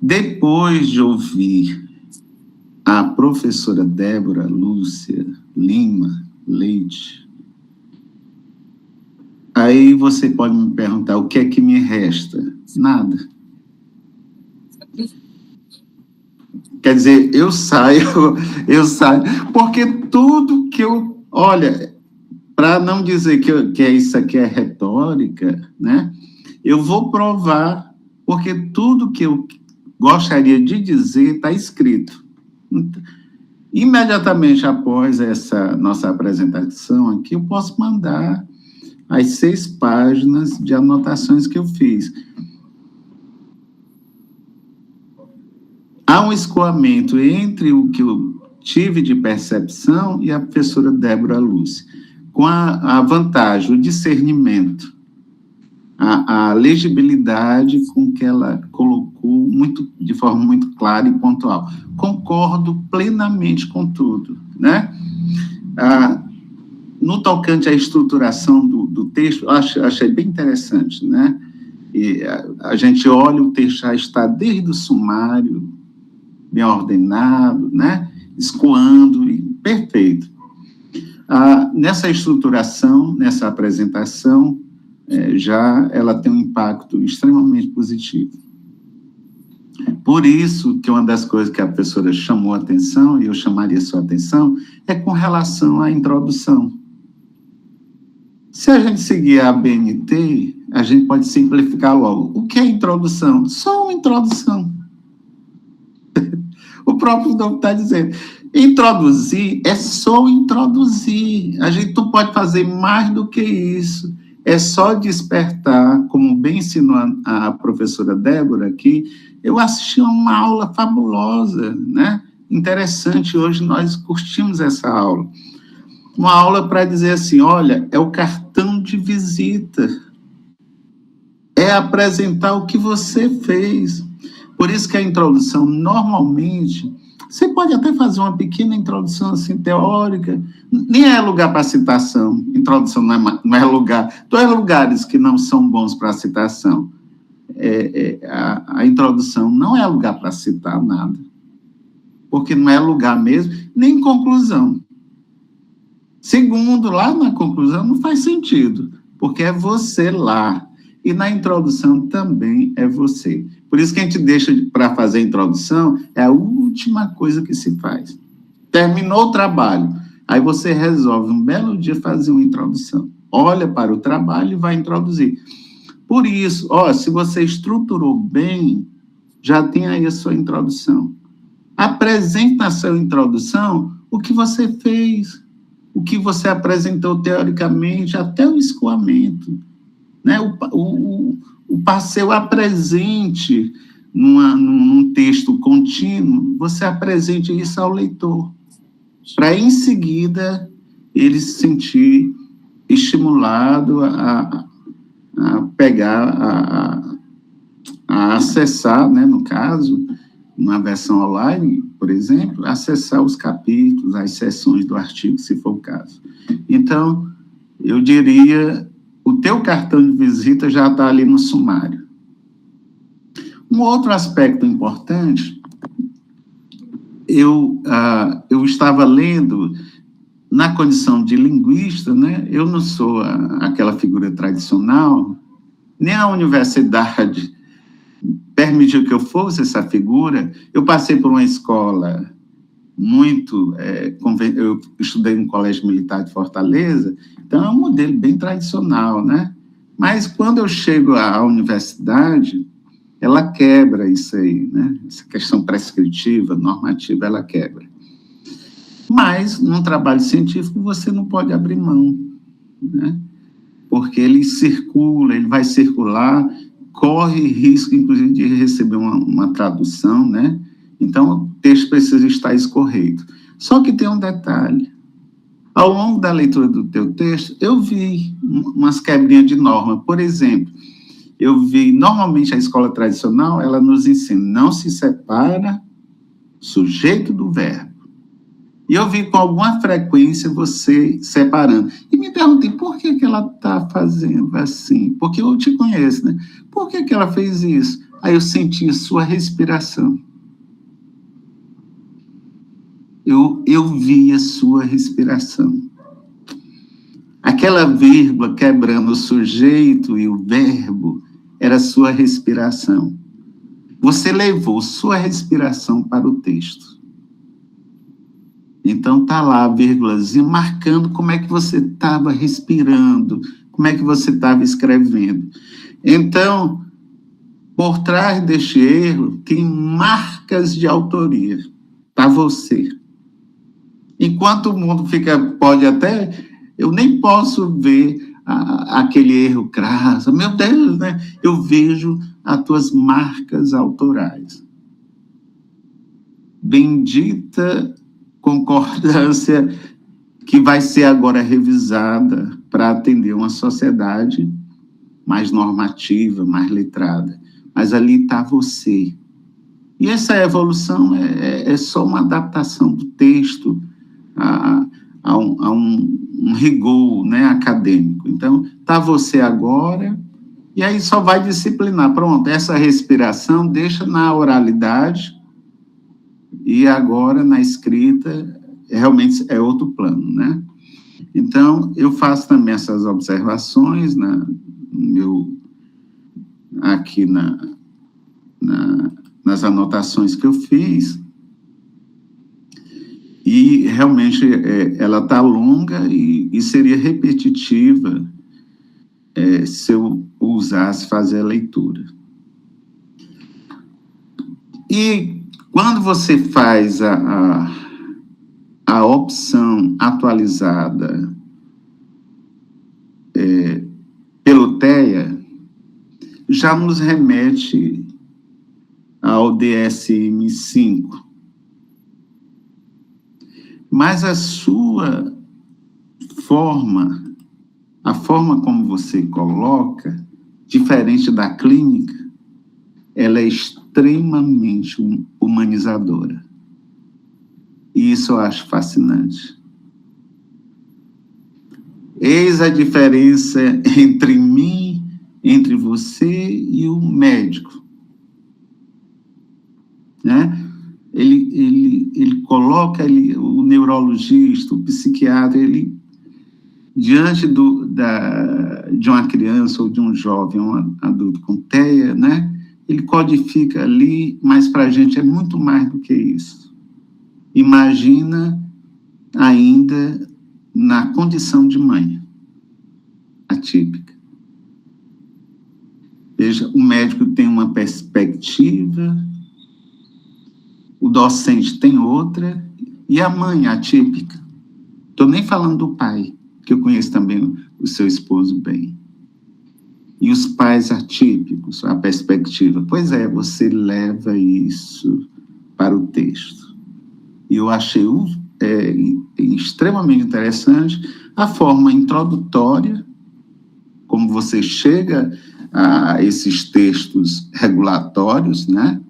Depois de ouvir a professora Débora Lúcia Lima Leite, aí você pode me perguntar o que é que me resta? Nada. Quer dizer, eu saio, porque tudo que eu... Olha, para não dizer que isso aqui é retórica, né? Eu vou provar, porque tudo que eu gostaria de dizer está escrito. Imediatamente após essa nossa apresentação aqui, eu posso mandar as 6 páginas de anotações que eu fiz. Há um escoamento entre o que eu tive de percepção e a professora Débora Lúcia, com a vantagem, o discernimento, a legibilidade com que ela colocou de forma muito clara e pontual. Concordo plenamente com tudo, né? No tocante à estruturação do texto, achei bem interessante, né? E a gente olha, o texto já está desde o sumário, bem ordenado, né? Escoando, perfeito. Nessa estruturação, nessa apresentação, já ela tem um impacto extremamente positivo. Por isso que uma das coisas que a professora chamou a atenção, e eu chamaria sua atenção, é com relação à introdução. Se a gente seguir a ABNT, a gente pode simplificar logo. O que é introdução? Só uma introdução. O próprio nome está dizendo. Introduzir é só introduzir. A gente não pode fazer mais do que isso. É só despertar, como bem ensinou a professora Débora aqui. Eu assisti a uma aula fabulosa, né? Interessante, hoje nós curtimos essa aula. Uma aula para dizer assim, olha, é o cartão de visita. É apresentar o que você fez. Por isso que a introdução, normalmente, você pode até fazer uma pequena introdução assim, teórica, nem é lugar para citação, introdução não é lugar, dois lugares que não são bons para citação. A introdução não é lugar para citar nada, porque não é lugar mesmo, nem conclusão. Segundo, lá na conclusão não faz sentido, porque é você lá. E na introdução também é você. Por isso que a gente deixa para fazer a introdução, é a última coisa que se faz. Terminou o trabalho, aí você resolve um belo dia fazer uma introdução. Olha para o trabalho e vai introduzir. Por isso, se você estruturou bem, já tem aí a sua introdução. Apresente na sua introdução o que você fez, o que você apresentou teoricamente, até o escoamento. Né? O passeio apresente num texto contínuo, você apresente isso ao leitor, para em seguida ele se sentir estimulado a pegar, a acessar, né, no caso, uma versão online, por exemplo, acessar os capítulos, as seções do artigo, se for o caso. Então, eu diria, o teu cartão de visita já está ali no sumário. Um outro aspecto importante, eu estava lendo, na condição de linguista, né, eu não sou aquela figura tradicional, nem a universidade permitiu que eu fosse essa figura. Eu passei por uma escola eu estudei no Colégio Militar de Fortaleza, então é um modelo bem tradicional, né? Mas quando eu chego à universidade, ela quebra isso aí, né? Essa questão prescritiva, normativa, ela quebra. Mas, num trabalho científico, você não pode abrir mão, né? Porque ele circula, ele vai circular, corre risco, inclusive, de receber uma tradução, né? Então, o texto precisa estar escorreito. Só que tem um detalhe. Ao longo da leitura do teu texto, eu vi umas quebrinhas de norma. Por exemplo, eu vi, normalmente, a escola tradicional, ela nos ensina, não se separa sujeito do verbo. E eu vi com alguma frequência você separando. E me perguntei, por que ela está fazendo assim? Porque eu te conheço, né? Por que ela fez isso? Aí eu senti a sua respiração. Eu vi a sua respiração. Aquela vírgula quebrando o sujeito e o verbo era a sua respiração. Você levou sua respiração para o texto. Então, está lá a vírgulazinha marcando como é que você estava respirando, como é que você estava escrevendo. Então, por trás deste erro, tem marcas de autoria. Está você. Enquanto o mundo pode até... Eu nem posso ver aquele erro crasso. Meu Deus, né? Eu vejo as tuas marcas autorais. Bendita concordância que vai ser agora revisada para atender uma sociedade mais normativa, mais letrada. Mas ali está você. E essa evolução é só uma adaptação do texto a um rigor, né, acadêmico. Então, está você agora, e aí só vai disciplinar. Pronto, essa respiração deixa na oralidade, e agora na escrita realmente é outro plano, né? Então, eu faço também essas observações aqui nas anotações que eu fiz, e realmente ela está longa e seria repetitiva se eu ousasse fazer a leitura. E quando você faz a opção atualizada pelo TEA, já nos remete ao DSM-5. Mas a sua forma, a forma como você coloca, diferente da clínica, ela é extremamente humanizadora. E isso eu acho fascinante. Eis a diferença entre mim, entre você e o médico, né? Ele coloca o neurologista, o psiquiatra, ele, diante de uma criança ou de um jovem, um adulto com TEA, né? Ele codifica ali, mas para a gente é muito mais do que isso. Imagina ainda na condição de mãe atípica. Veja, o médico tem uma perspectiva, o docente tem outra, e a mãe atípica. Estou nem falando do pai, que eu conheço também o seu esposo bem. E os pais atípicos, a perspectiva. Pois é, você leva isso para o texto. E eu achei extremamente interessante a forma introdutória, como você chega a esses textos regulatórios, né?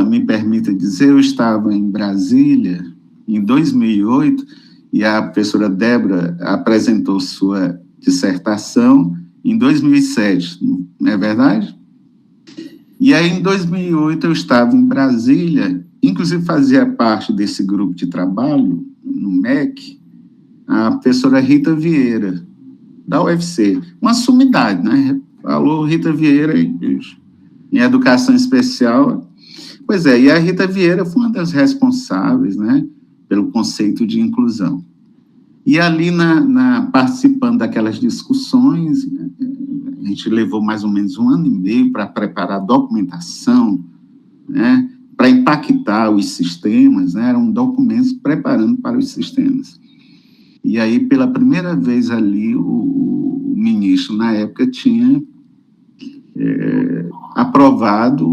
Me permita dizer, eu estava em Brasília em 2008 e a professora Débora apresentou sua dissertação em 2007, não é verdade? E aí, em 2008, eu estava em Brasília, inclusive fazia parte desse grupo de trabalho, no MEC, a professora Rita Vieira, da UFC, uma sumidade, né? Falou Rita Vieira em educação especial. Pois é, e a Rita Vieira foi uma das responsáveis, né, pelo conceito de inclusão. E ali, participando daquelas discussões, a gente levou mais ou menos 1 ano e meio para preparar a documentação, né, para impactar os sistemas, né, eram documentos preparando para os sistemas. E aí, pela primeira vez ali, o ministro, na época, tinha aprovado,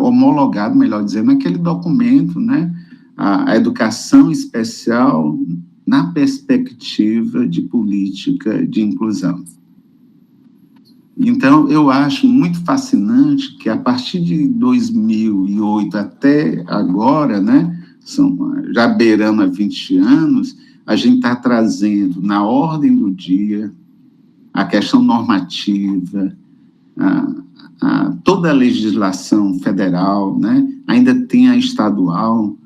homologado, melhor dizendo, aquele documento, né, a educação especial na perspectiva de política de inclusão. Então, eu acho muito fascinante que, a partir de 2008 até agora, né, já beirando a 20 anos, a gente está trazendo na ordem do dia a questão normativa, toda a legislação federal, né, ainda tem a estadual,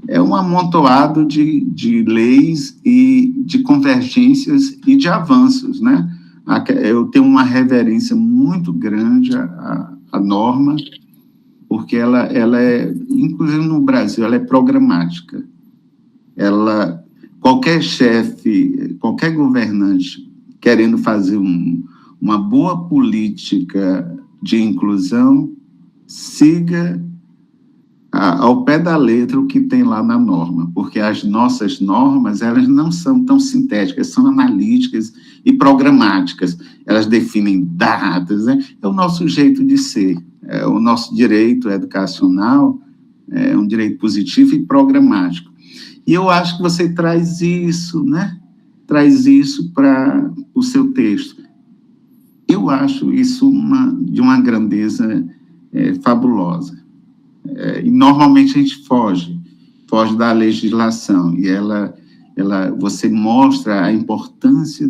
é um amontoado de leis e de convergências e de avanços, né? Eu tenho uma reverência muito grande à norma, porque ela é, inclusive no Brasil, ela é programática. Qualquer chefe, qualquer governante querendo fazer uma boa política de inclusão, siga ao pé da letra o que tem lá na norma, porque as nossas normas, elas não são tão sintéticas, são analíticas e programáticas, elas definem datas, né? É o nosso jeito de ser, o nosso direito educacional é um direito positivo e programático. E eu acho que você traz isso, né? Traz isso para o seu texto. Eu acho isso de uma grandeza fabulosa. E normalmente a gente foge da legislação, e você mostra a importância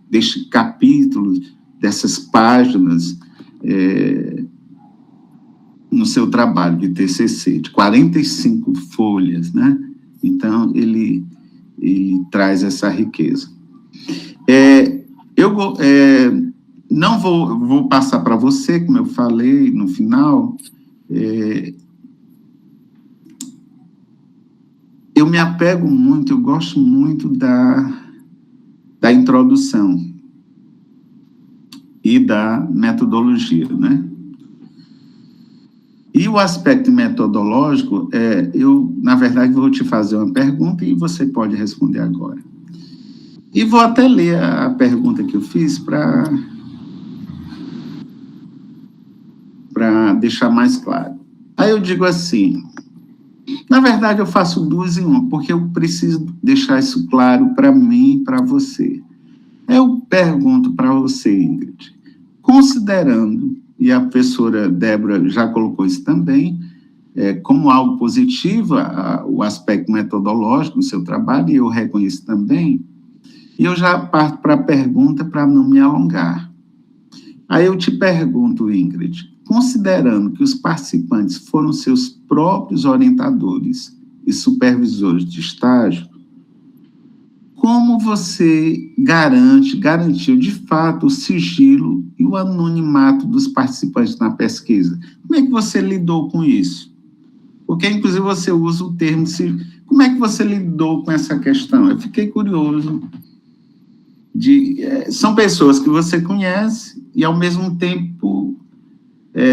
deste capítulo, dessas páginas, no seu trabalho de TCC, de 45 folhas, né? Então, ele traz essa riqueza. Não vou passar para você, como eu falei no final. Eu me apego muito, eu gosto muito da introdução e da metodologia, né? E o aspecto metodológico, eu, na verdade, vou te fazer uma pergunta e você pode responder agora. E vou até ler a pergunta que eu fiz para deixar mais claro. Aí eu digo assim, na verdade eu faço 2 em 1, porque eu preciso deixar isso claro para mim e para você. Eu pergunto para você, Ingrid, considerando, e a professora Débora já colocou isso também, como algo positivo, o aspecto metodológico do seu trabalho, e eu reconheço também, e eu já parto para a pergunta para não me alongar. Aí eu te pergunto, Ingrid, considerando que os participantes foram seus próprios orientadores e supervisores de estágio, como você garantiu de fato o sigilo e o anonimato dos participantes na pesquisa? Como é que você lidou com isso? Porque, inclusive, você usa o termo sigilo. Como é que você lidou com essa questão? Eu fiquei curioso. São pessoas que você conhece e, ao mesmo tempo,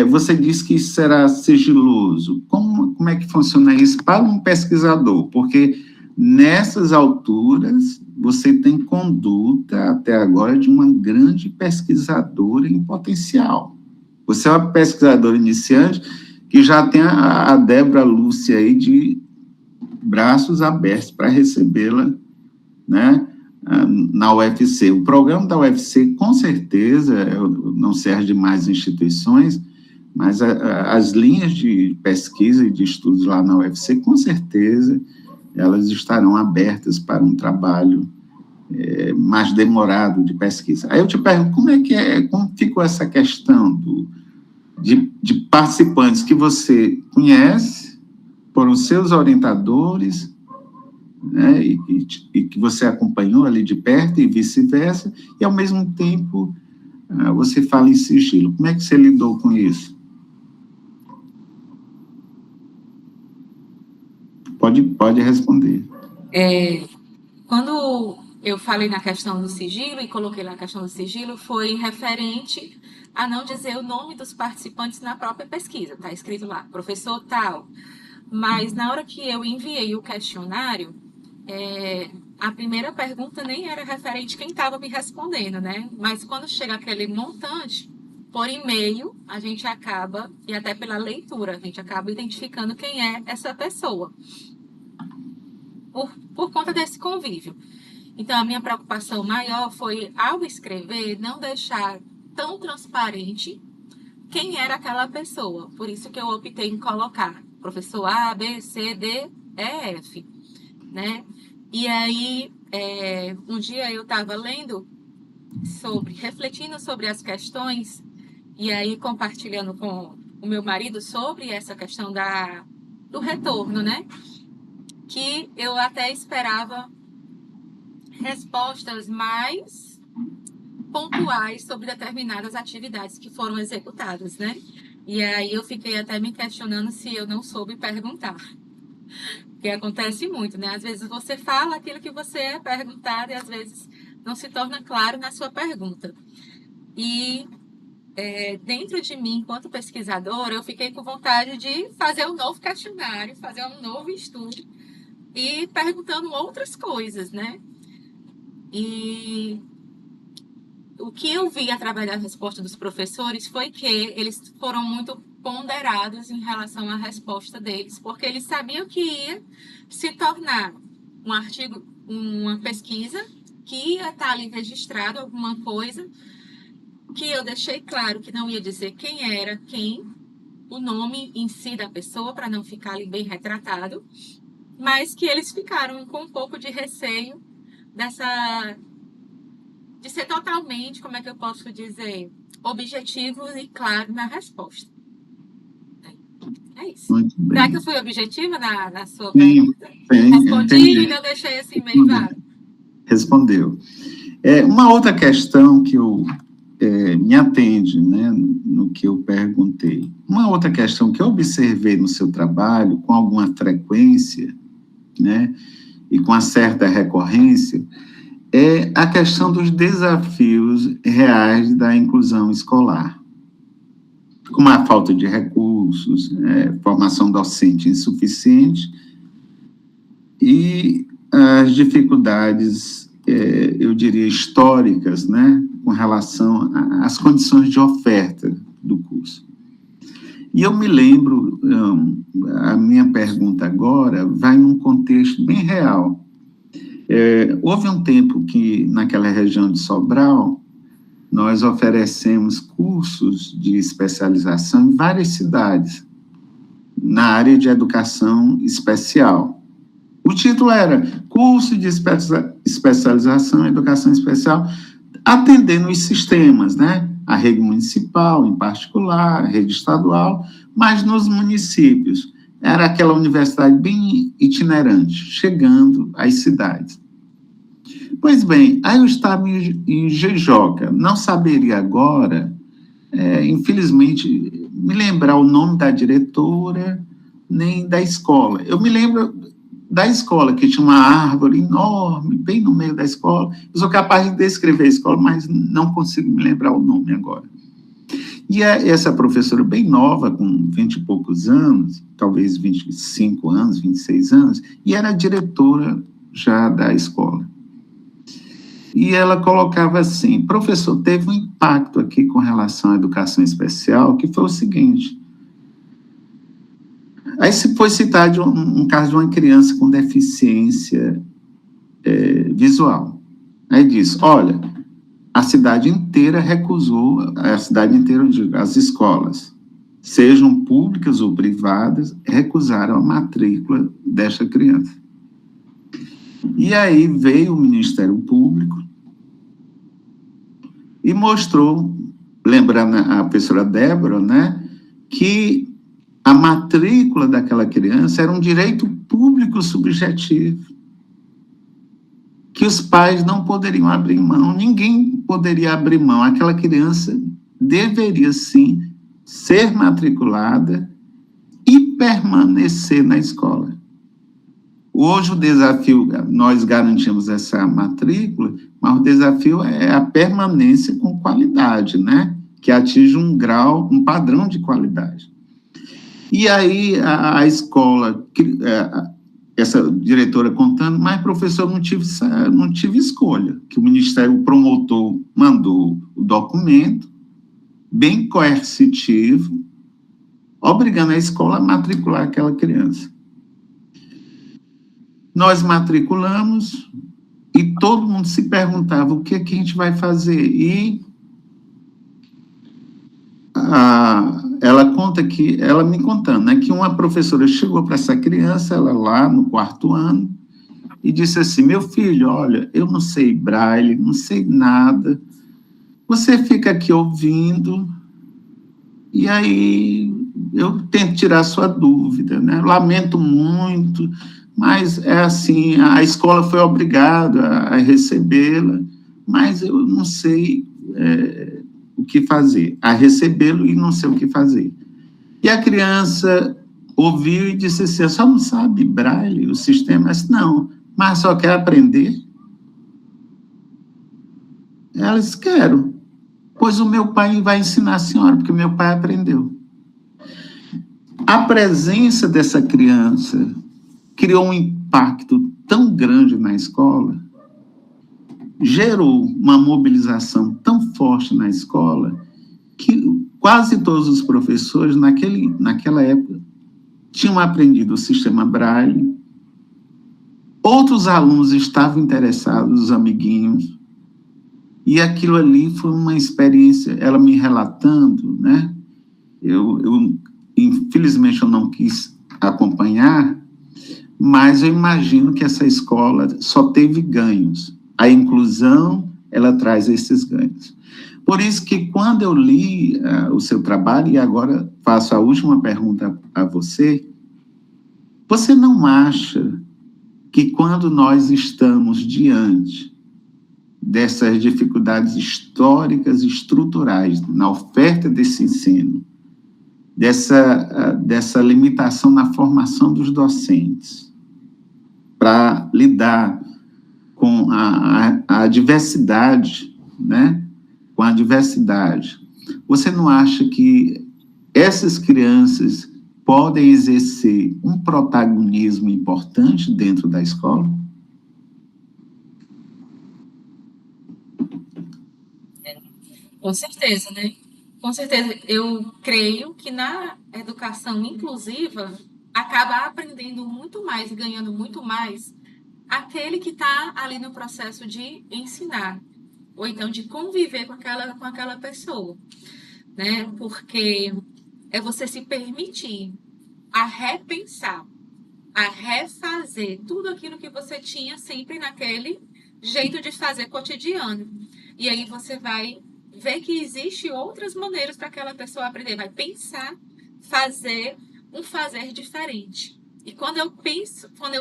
você diz que será sigiloso. Como é que funciona isso para um pesquisador? Porque nessas alturas, você tem conduta, até agora, de uma grande pesquisadora em potencial. Você é uma pesquisadora iniciante que já tem a Débora Lúcia aí de braços abertos para recebê-la, né, na UFC. O programa da UFC, com certeza, eu não sei as demais instituições, mas as linhas de pesquisa e de estudos lá na UFC, com certeza, elas estarão abertas para um trabalho mais demorado de pesquisa. Aí eu te pergunto, como ficou essa questão de participantes que você conhece, foram seus orientadores, né, e que você acompanhou ali de perto e vice-versa, e ao mesmo tempo você fala em sigilo. Como é que você lidou com isso? Pode responder. Quando eu falei na questão do sigilo e coloquei lá a questão do sigilo, foi referente a não dizer o nome dos participantes na própria pesquisa. Está escrito lá, professor tal. Mas na hora que eu enviei o questionário, a primeira pergunta nem era referente a quem estava me respondendo, né? Mas quando chega aquele montante, por e-mail, a gente acaba, e até pela leitura, a gente acaba identificando quem é essa pessoa. Por conta desse convívio. Então, a minha preocupação maior foi, ao escrever, não deixar tão transparente quem era aquela pessoa. Por isso que eu optei em colocar professor A, B, C, D, E, F, né? E aí, um dia eu estava lendo refletindo sobre as questões, e aí compartilhando com o meu marido sobre essa questão do retorno, né? Que eu até esperava respostas mais pontuais sobre determinadas atividades que foram executadas, né? E aí eu fiquei até me questionando se eu não soube perguntar. Porque acontece muito, né? Às vezes você fala aquilo que você é perguntado e às vezes não se torna claro na sua pergunta. E dentro de mim, enquanto pesquisadora, eu fiquei com vontade de fazer um novo questionário, fazer um novo estudo e perguntando outras coisas, né? E o que eu vi através da resposta dos professores foi que eles foram muito ponderados em relação à resposta deles, porque eles sabiam que ia se tornar um artigo, uma pesquisa, que ia estar ali registrado alguma coisa, que eu deixei claro que não ia dizer quem era quem, o nome em si da pessoa, para não ficar ali bem retratado, mas que eles ficaram com um pouco de receio de ser totalmente, como é que eu posso dizer, objetivos e claro na resposta. É isso. Será que eu fui objetiva na sua pergunta? Respondi e não deixei assim meio vago. Respondeu. Uma outra questão que me atende, né, no que eu perguntei. Uma outra questão que eu observei no seu trabalho com alguma frequência, né, e com uma certa recorrência, é a questão dos desafios reais da inclusão escolar, como a falta de recursos, formação docente insuficiente e as dificuldades, eu diria, históricas, né, com relação às condições de oferta do curso. E eu me lembro, a minha pergunta agora vai num contexto bem real. Houve um tempo que, naquela região de Sobral, nós oferecemos cursos de especialização em várias cidades, na área de educação especial. O título era Curso de Especialização em Educação Especial, atendendo os sistemas, né? A rede municipal, em particular, a rede estadual, mas nos municípios. Era aquela universidade bem itinerante, chegando às cidades. Pois bem, aí eu estava em Jijoca, não saberia agora, infelizmente, me lembrar o nome da diretora, nem da escola. Eu me lembro da escola, que tinha uma árvore enorme, bem no meio da escola. Eu sou capaz de descrever a escola, mas não consigo me lembrar o nome agora. E essa professora bem nova, com 20 e poucos anos, talvez 25 anos, 26 anos, e era diretora já da escola. E ela colocava assim, professor, teve um impacto aqui com relação à educação especial, que foi o seguinte. Aí se foi citado um caso de uma criança com deficiência visual. Aí diz, olha, a cidade inteira recusou, eu digo, as escolas, sejam públicas ou privadas, recusaram a matrícula desta criança. E aí veio o Ministério Público e mostrou, lembrando a professora Débora, né, que a matrícula daquela criança era um direito público subjetivo, que os pais não poderiam abrir mão, ninguém poderia abrir mão. Aquela criança deveria, sim, ser matriculada e permanecer na escola. Hoje o desafio, nós garantimos essa matrícula, mas o desafio é a permanência com qualidade, né? Que atinge um grau, um padrão de qualidade. E aí a escola, essa diretora contando, mas professor, não tive escolha, que o Ministério Promotor mandou o documento, bem coercitivo, obrigando a escola a matricular aquela criança. Nós matriculamos e todo mundo se perguntava o que é que a gente vai fazer. E ela conta que, ela me contando, né, que uma professora chegou para essa criança, ela lá no 4º ano, e disse assim, meu filho, olha, eu não sei braille, não sei nada, você fica aqui ouvindo, e aí eu tento tirar sua dúvida, né, lamento muito, mas é assim, a escola foi obrigada a recebê-la, mas eu não sei o que fazer, a recebê-lo e não sei o que fazer. E a criança ouviu e disse assim, só não sabe braille, o sistema? Disse, não, mas só quer aprender? Ela disse, quero, pois o meu pai vai ensinar a senhora, porque meu pai aprendeu. A presença dessa criança criou um impacto tão grande na escola, gerou uma mobilização tão forte na escola, que quase todos os professores, naquela época, tinham aprendido o sistema Braille, outros alunos estavam interessados, os amiguinhos, e aquilo ali foi uma experiência, ela me relatando, né? Infelizmente, eu não quis acompanhar, mas eu imagino que essa escola só teve ganhos. A inclusão, ela traz esses ganhos. Por isso que quando eu li o seu trabalho, e agora faço a última pergunta a você, você não acha que quando nós estamos diante dessas dificuldades históricas e estruturais na oferta desse ensino, dessa limitação na formação dos docentes, para lidar com a diversidade, né? Com a diversidade. Você não acha que essas crianças podem exercer um protagonismo importante dentro da escola? Com certeza, né? Com certeza. Eu creio que na educação inclusiva acaba aprendendo muito mais e ganhando muito mais aquele que está ali no processo de ensinar, ou então de conviver com aquela pessoa, né? Porque é você se permitir a repensar, a refazer tudo aquilo que você tinha sempre naquele jeito de fazer cotidiano. E aí você vai ver que existe outras maneiras para aquela pessoa aprender, vai pensar, fazer um fazer diferente. E quando eu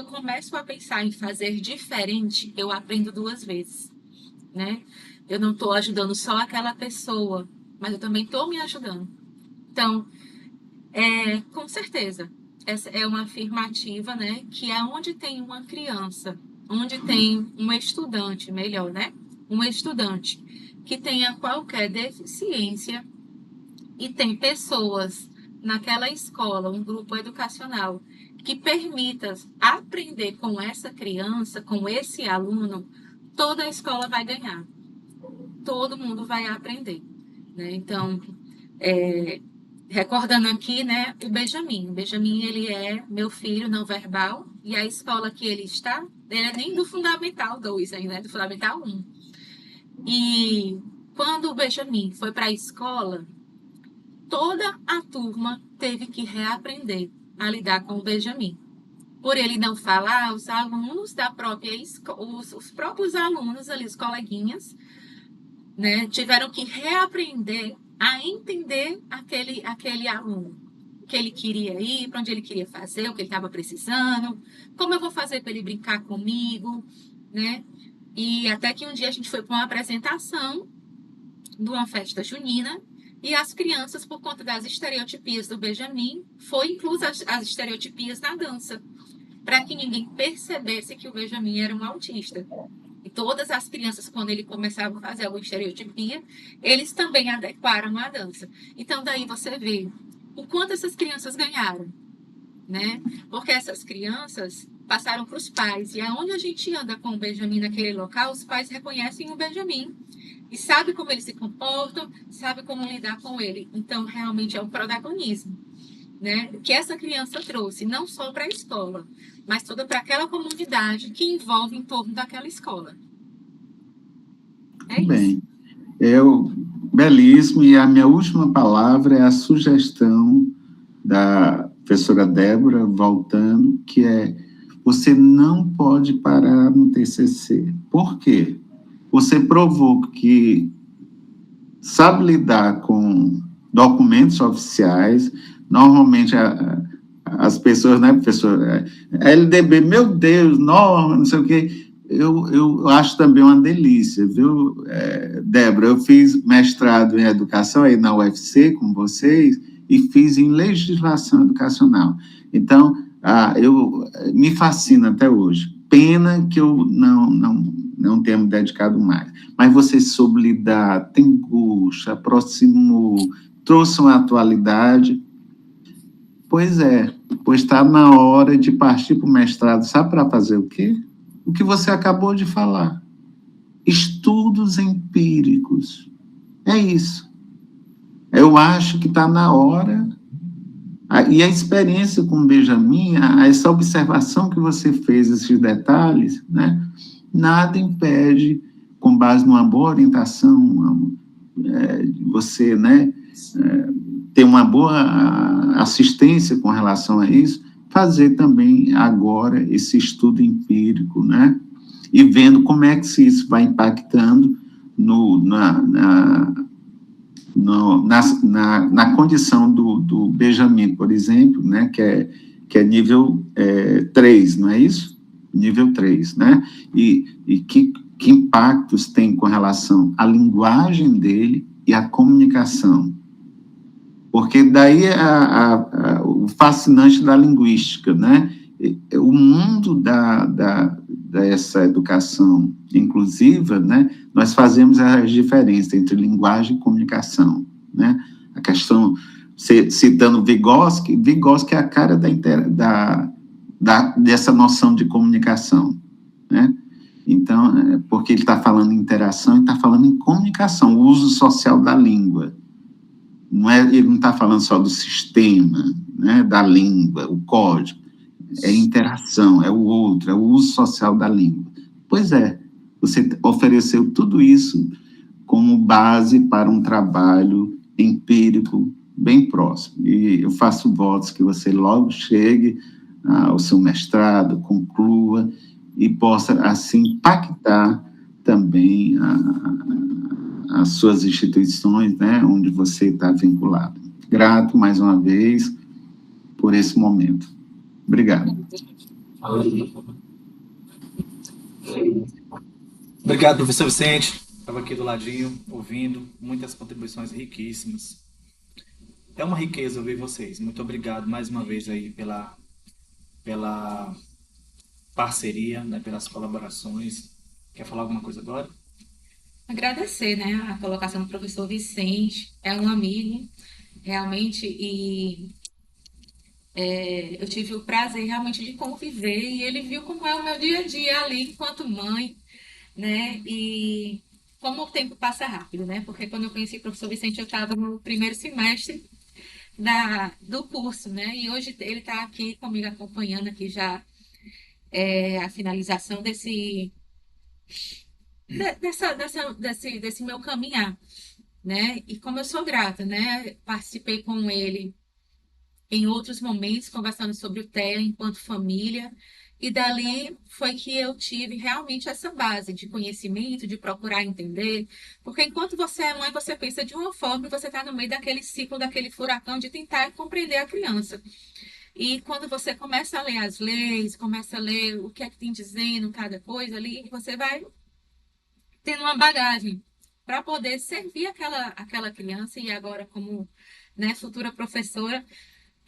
começo a pensar em fazer diferente, eu aprendo duas vezes, né? Eu não estou ajudando só aquela pessoa, mas eu também estou me ajudando. Então, com certeza, essa é uma afirmativa, né? Que é onde tem uma criança, onde tem um estudante, melhor, né? Um estudante que tenha qualquer deficiência e tem pessoas naquela escola, um grupo educacional, que permita aprender com essa criança, com esse aluno, toda a escola vai ganhar. Todo mundo vai aprender, né? Então, recordando aqui, né, o Benjamin. O Benjamin, ele é meu filho não verbal, e a escola que ele está, ele é nem do Fundamental 2 ainda, é do Fundamental 1. E quando o Benjamin foi para a escola, toda a turma teve que reaprender a lidar com o Benjamin. Por ele não falar, os alunos da própria escola, os próprios alunos ali, os coleguinhas, né, tiveram que reaprender a entender aquele aluno, o que ele queria ir, para onde ele queria fazer, o que ele estava precisando, como eu vou fazer para ele brincar comigo, né? E até que um dia a gente foi para uma apresentação de uma festa junina e as crianças, por conta das estereotipias do Benjamin, foi inclusas as estereotipias na dança, para que ninguém percebesse que o Benjamin era um autista. E todas as crianças, quando ele começava a fazer alguma estereotipia, eles também adequaram a dança. Então, daí você vê o quanto essas crianças ganharam, né? Porque essas crianças passaram para os pais. E aonde a gente anda com o Benjamin naquele local, os pais reconhecem o Benjamin e sabem como ele se comporta, sabem como lidar com ele. Então, realmente é um protagonismo, né? Que essa criança trouxe, não só para a escola, mas toda para aquela comunidade que envolve em torno daquela escola. É isso. Bem, belíssimo, e a minha última palavra é a sugestão da professora Débora, voltando, que é: você não pode parar no TCC. Por quê? Você provou que sabe lidar com documentos oficiais. Normalmente as pessoas, né, professor, LDB, meu Deus, norma, não sei o quê, eu acho também uma delícia, viu, Débora? Eu fiz mestrado em educação aí na UFC com vocês e fiz em legislação educacional. Então, me fascina até hoje. Pena que eu não tenha me dedicado mais. Mas você soube lidar, tem gosto, aproximou, trouxe uma atualidade. Pois está na hora de partir para o mestrado. Sabe para fazer o quê? O que você acabou de falar. Estudos empíricos. É isso. Eu acho que está na hora. E a experiência com o Benjamin, essa observação que você fez, esses detalhes, né? Nada impede, com base numa boa orientação, você, né, ter uma boa assistência com relação a isso, fazer também agora esse estudo empírico, né? E vendo como é que isso vai impactando na condição do Benjamin, por exemplo, né? Que é nível 3, não é isso? Nível 3, né? E que impactos tem com relação à linguagem dele e à comunicação. Porque daí o fascinante da linguística, né? O mundo dessa educação inclusiva, né, nós fazemos as diferenças entre linguagem e comunicação, né? A questão, citando Vygotsky é a cara dessa noção de comunicação, né? Então, porque ele está falando em interação, ele está falando em comunicação, o uso social da língua. Ele não está falando só do sistema, né, da língua, o código. É interação, é o outro, é o uso social da língua. Pois é, você ofereceu tudo isso como base para um trabalho empírico bem próximo. E eu faço votos que você logo chegue ao seu mestrado, conclua e possa, assim, impactar também as suas instituições, né, onde você está vinculado. Grato, mais uma vez, por esse momento. Obrigado. Obrigado, professor Vicente. Estava aqui do ladinho, ouvindo, muitas contribuições riquíssimas. É uma riqueza ouvir vocês. Muito obrigado mais uma vez aí pela parceria, né, pelas colaborações. Quer falar alguma coisa agora? Agradecer, né, a colocação do professor Vicente. É um amigo, realmente, e eu tive o prazer realmente de conviver, e ele viu como é o meu dia a dia ali enquanto mãe, né, e como o tempo passa rápido, né, porque quando eu conheci o professor Vicente eu estava no primeiro semestre do curso, né, e hoje ele está aqui comigo acompanhando aqui já a finalização desse meu caminhar, né, e como eu sou grata, né, participei com ele em outros momentos, conversando sobre o TEA enquanto família, e dali foi que eu tive realmente essa base de conhecimento, de procurar entender, porque enquanto você é mãe, você pensa de uma forma e você está no meio daquele ciclo, daquele furacão de tentar compreender a criança. E quando você começa a ler as leis, começa a ler o que é que tem dizendo cada coisa ali, você vai tendo uma bagagem para poder servir aquela criança, e agora como, né, futura professora,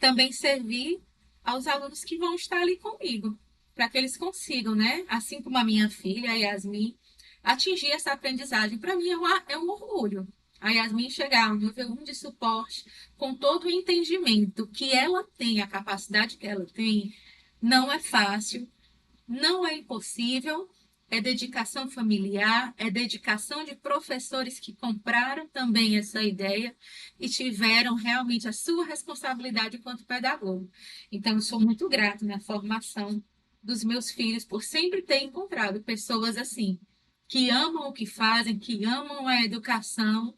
também servir aos alunos que vão estar ali comigo, para que eles consigam, né, assim como a minha filha, a Yasmin, atingir essa aprendizagem. Para mim é um orgulho. A Yasmin chegar ao nível 1 de suporte, com todo o entendimento que ela tem, a capacidade que ela tem, não é fácil, não é impossível, é dedicação familiar, é dedicação de professores que compraram também essa ideia e tiveram realmente a sua responsabilidade enquanto pedagogo. Então, eu sou muito grata na formação dos meus filhos por sempre ter encontrado pessoas assim, que amam o que fazem, que amam a educação,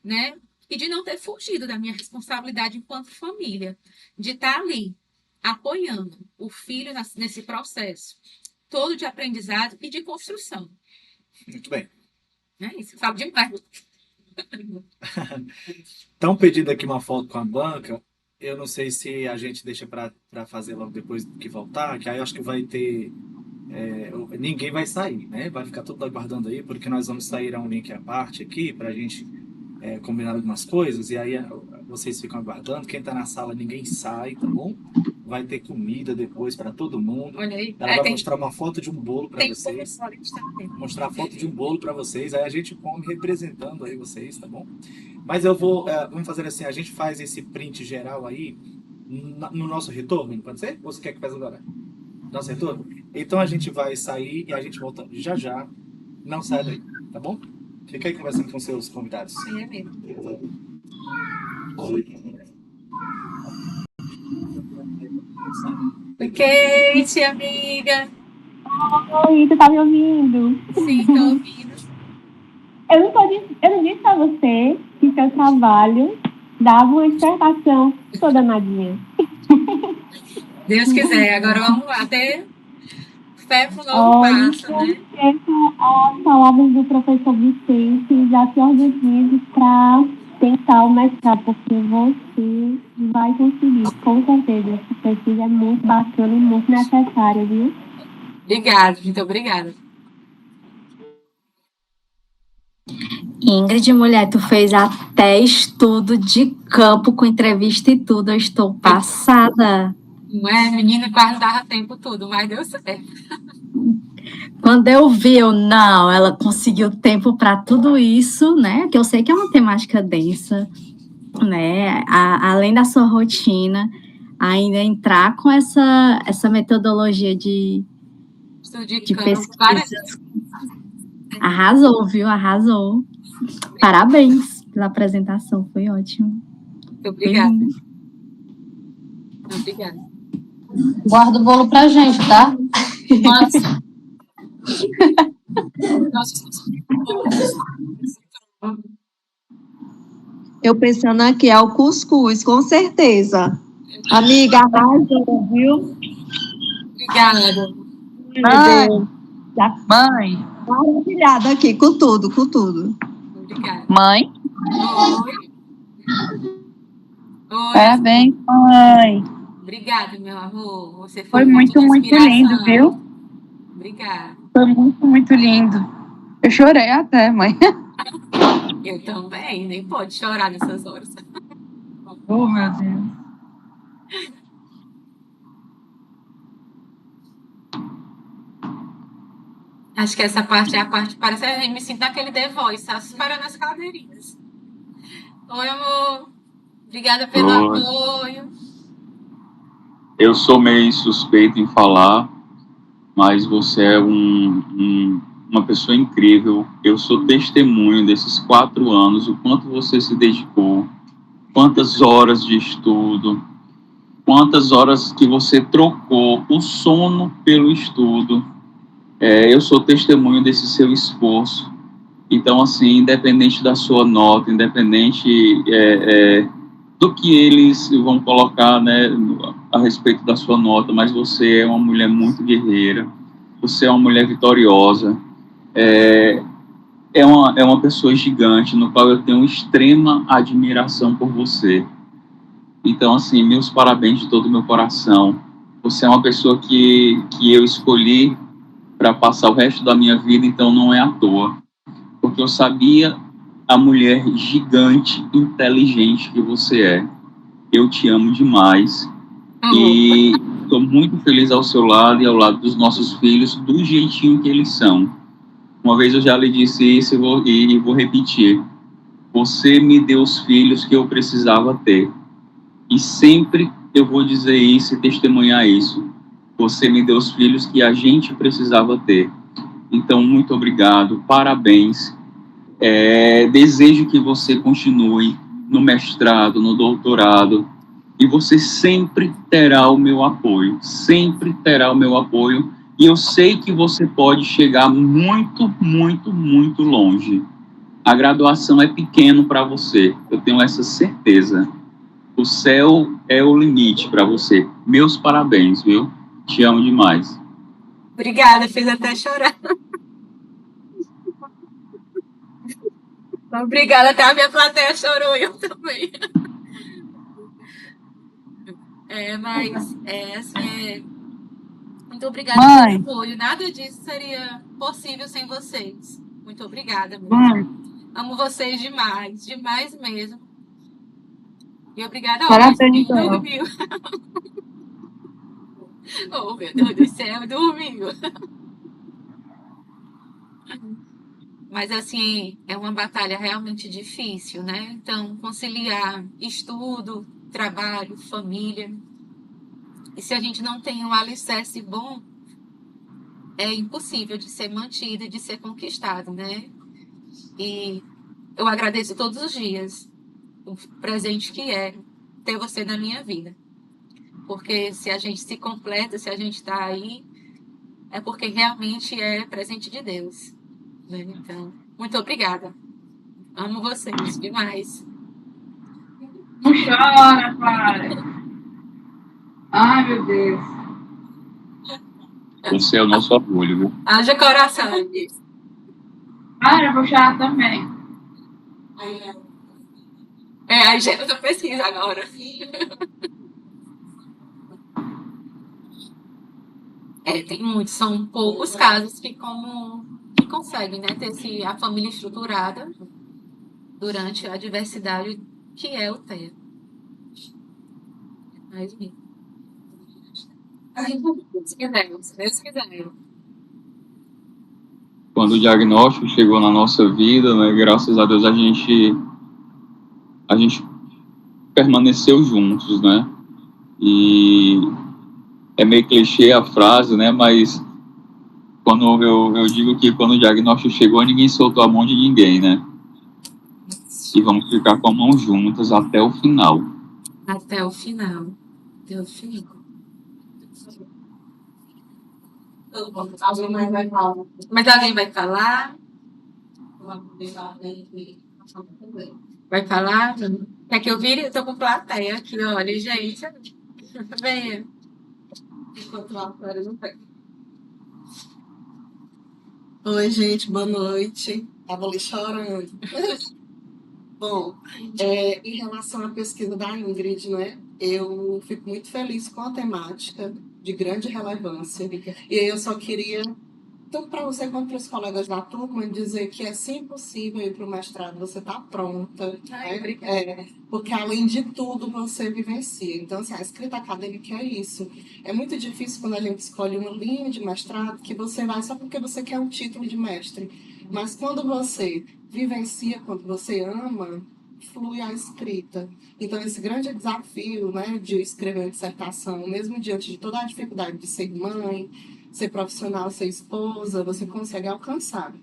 né? E de não ter fugido da minha responsabilidade enquanto família, de estar ali, apoiando o filho nesse processo todo de aprendizado e de construção. Muito bem. É isso, falo demais. Estão pedindo aqui uma foto com a banca. Eu não sei se a gente deixa para fazer logo depois que voltar, que aí eu acho que vai ter... ninguém vai sair, né? Vai ficar tudo aguardando aí, porque nós vamos sair a um link à parte aqui, para a gente combinar algumas coisas, e aí vocês ficam aguardando. Quem está na sala, ninguém sai, tá bom? Vai ter comida depois para todo mundo. Olha aí. Ela vai mostrar uma foto de um bolo para vocês. Mostrar a foto de um bolo para vocês. Aí a gente come representando aí vocês, tá bom? Mas eu vamos fazer assim, a gente faz esse print geral aí no nosso retorno, pode ser? Ou você quer que faça agora? Nosso retorno? Então a gente vai sair e a gente volta já já. Não sai daí, tá bom? Fica aí conversando com seus convidados. É mesmo. Oi, Kate, amiga. Oi, tu tá me ouvindo? Sim, tô ouvindo. Eu não disse pra você que seu trabalho dava uma dissertação toda nadinha. Deus quiser, agora vamos lá, ter fé pro novo passo, né? As palavras do professor Vicente, já se organize para tentar o mestrado, porque você vai conseguir, com certeza. Essa pesquisa é muito bacana e muito necessária, viu? Obrigada, muito obrigada. Ingrid, mulher, tu fez até estudo de campo com entrevista e tudo. Eu estou passada. Não é, menina, quase não dava tempo tudo, mas deu certo. Quando eu vi, não, ela conseguiu tempo para tudo isso, né? Que eu sei que é uma temática densa, né? Além da sua rotina, ainda entrar com essa metodologia de Estudo de de campo, várias. pesquisas. Arrasou, viu? Arrasou. Parabéns pela apresentação, foi ótimo. Muito obrigada. Obrigada. Guarda o bolo pra gente, tá? Eu pensando aqui, é o cuscuz, com certeza. Amiga, arrasou, viu? Obrigada. Ai, meu Deus. Mãe, Maravilhada aqui, com tudo, com tudo. Obrigada. mãe, Oi. Oi. parabéns, mãe. Obrigada, meu amor. Você Foi foi muito, de muito lindo, inspiração. viu? Obrigada. Foi muito, muito lindo. Eu chorei até, mãe. Eu também, nem pode chorar nessas horas. Oh, meu Deus. Acho que essa parte é a parte, parece que eu me sinto naquele The Voice, só esperando as cadeirinhas. Oi, amor. Obrigada pelo Oi. apoio. Eu sou meio suspeito em falar, mas você é uma pessoa incrível. Eu sou testemunho desses 4 anos, o quanto você se dedicou, quantas horas de estudo, quantas horas que você trocou o sono pelo estudo. Eu sou testemunho desse seu esforço. Então, assim, independente da sua nota, independente do que eles vão colocar, né, a respeito da sua nota, mas você é uma mulher muito guerreira, você é uma mulher vitoriosa, é uma pessoa gigante, no qual eu tenho extrema admiração por você. Então, assim, meus parabéns de todo o meu coração. Você é uma pessoa que eu escolhi para passar o resto da minha vida, então não é à toa. Porque eu sabia a mulher gigante, inteligente que você é. Eu te amo demais e estou muito feliz ao seu lado e ao lado dos nossos filhos, do jeitinho que eles são. Uma vez eu já lhe disse isso e vou repetir. Você me deu os filhos que eu precisava ter. E sempre eu vou dizer isso e testemunhar isso. Você me deu os filhos que a gente precisava ter. Então, muito obrigado, parabéns. Desejo que você continue no mestrado, no doutorado, e você sempre terá o meu apoio, sempre terá o meu apoio, e eu sei que você pode chegar muito, muito, muito longe. A graduação é pequeno para você, eu tenho essa certeza. O céu é o limite para você. Meus parabéns, viu? Te amo demais. Obrigada, fez até chorar. Obrigada, até a minha plateia chorou, eu também. Muito obrigada Mãe. pelo apoio. Nada disso seria possível sem vocês. Muito obrigada mesmo. Mãe, Amo vocês demais, demais mesmo. E obrigada, parabéns, quem Dora. dormiu. Oh, meu Deus do céu, dormiu. Mas, assim, é uma batalha realmente difícil, né? Então, conciliar estudo, trabalho, família. E se a gente não tem um alicerce bom, é impossível de ser mantido e de ser conquistado, né? E eu agradeço todos os dias o presente que é ter você na minha vida. Porque se a gente se completa, se a gente está aí, é porque realmente é presente de Deus. Né? Então, muito obrigada. Amo vocês demais. Não chora, para. Ai, meu Deus. Você é o nosso orgulho, viu? Haja coração. Ai, eu vou chorar também. Aí gera essa pesquisa agora. Tem muitos, são poucos casos que conseguem, né, ter a família estruturada durante a adversidade que é o TEA. Mas, se quiser, se Deus quiser. quando o diagnóstico chegou na nossa vida, né, graças a Deus a gente permaneceu juntos, né? E é meio clichê a frase, né? Mas quando eu digo que quando o diagnóstico chegou, ninguém soltou a mão de ninguém, né? E vamos ficar com a mão juntas até o final. Até o final. Até o final. Alguém mais vai falar? Mas alguém vai falar? Vai falar? Quer que eu vire? Eu tô com plateia aqui, olha, gente. Venha. Enquanto lá fora não vai. Oi, gente, boa noite. Tava ali chorando. Bom, em relação à pesquisa da Ingrid, né, eu fico muito feliz com a temática de grande relevância. E aí eu só queria, tanto para você quanto para os colegas da turma, dizer que é sim possível ir para o mestrado, você está pronta, Ai, né? Porque além de tudo você vivencia. Então, assim, a escrita acadêmica é isso. É muito difícil quando a gente escolhe uma linha de mestrado que você vai só porque você quer um título de mestre. Mas quando você vivencia, quando você ama, flui a escrita. Então, esse grande desafio, né, de escrever uma dissertação, mesmo diante de toda a dificuldade de ser mãe, ser profissional, ser esposa, você consegue alcançar.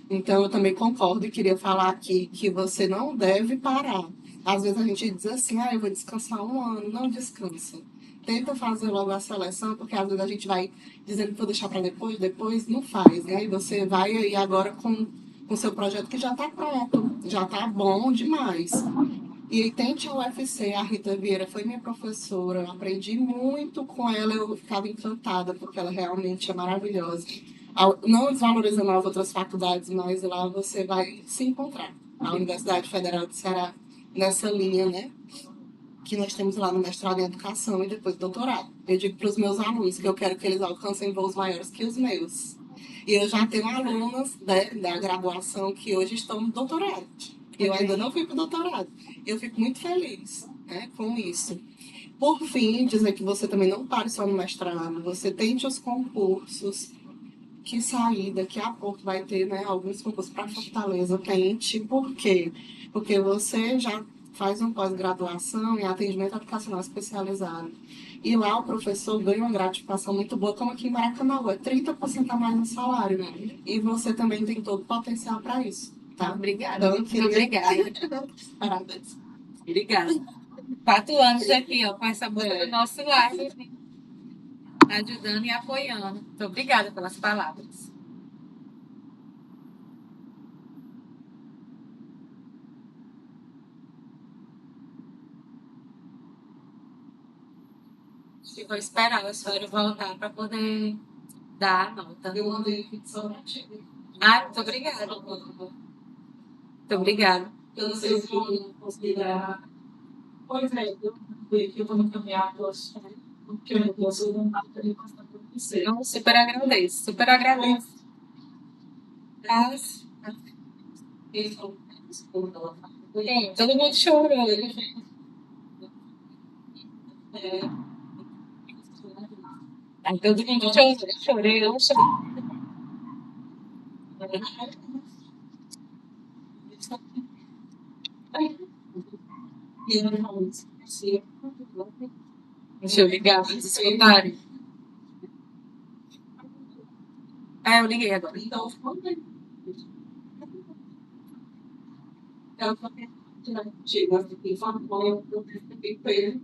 Então, eu também concordo e queria falar aqui que você não deve parar. Às vezes a gente diz assim, eu vou descansar um ano. Não descansa. Tenta fazer logo a seleção, porque às vezes a gente vai dizendo que vou deixar para depois não faz, né? E você vai aí agora com o seu projeto que já está pronto, já está bom demais. E tente a UFC, a Rita Vieira foi minha professora, eu aprendi muito com ela, eu ficava encantada, porque ela realmente é maravilhosa. Não desvalorizando as outras faculdades, mas lá você vai se encontrar. A Universidade Federal do Ceará, nessa linha, né? Que nós temos lá no mestrado em educação e depois doutorado. Eu digo para os meus alunos que eu quero que eles alcancem voos maiores que os meus. E eu já tenho alunas, né, da graduação que hoje estão no doutorado. Eu ainda não fui para o doutorado. Eu fico muito feliz, né, com isso. Por fim, dizer que você também não pare só no mestrado, você tente os concursos, que sair daqui a pouco vai ter, né, alguns concursos para Fortaleza. Tente, por quê? Porque você já faz uma pós-graduação em atendimento educacional especializado. E lá o professor ganha uma gratificação muito boa, como aqui em Maracanã, é 30% a mais no salário. Né? E você também tem todo o potencial para isso. Tá? Obrigada. Então, Muito obrigada. Parabéns. Obrigada. 4 anos aqui, ó, com essa moça do nosso lado, ajudando e apoiando. Muito obrigada pelas palavras. E vou esperar o senhor voltar para poder dar a nota. Eu mandei ficção para ti. Muito obrigada. Muito obrigada. Eu não sei se eu considerar. Pois é, eu vou encaminhar a tua porque eu não sou um ator passar por você. Eu super agradeço, super agradeço. Todo mundo chorou. Aí todo mundo chorou, chorei, eu chorei. Deixa eu ligar para vocês escutarem. Eu liguei agora. Então, ela foi tirar contigo, assim, só que eu percebi para ele,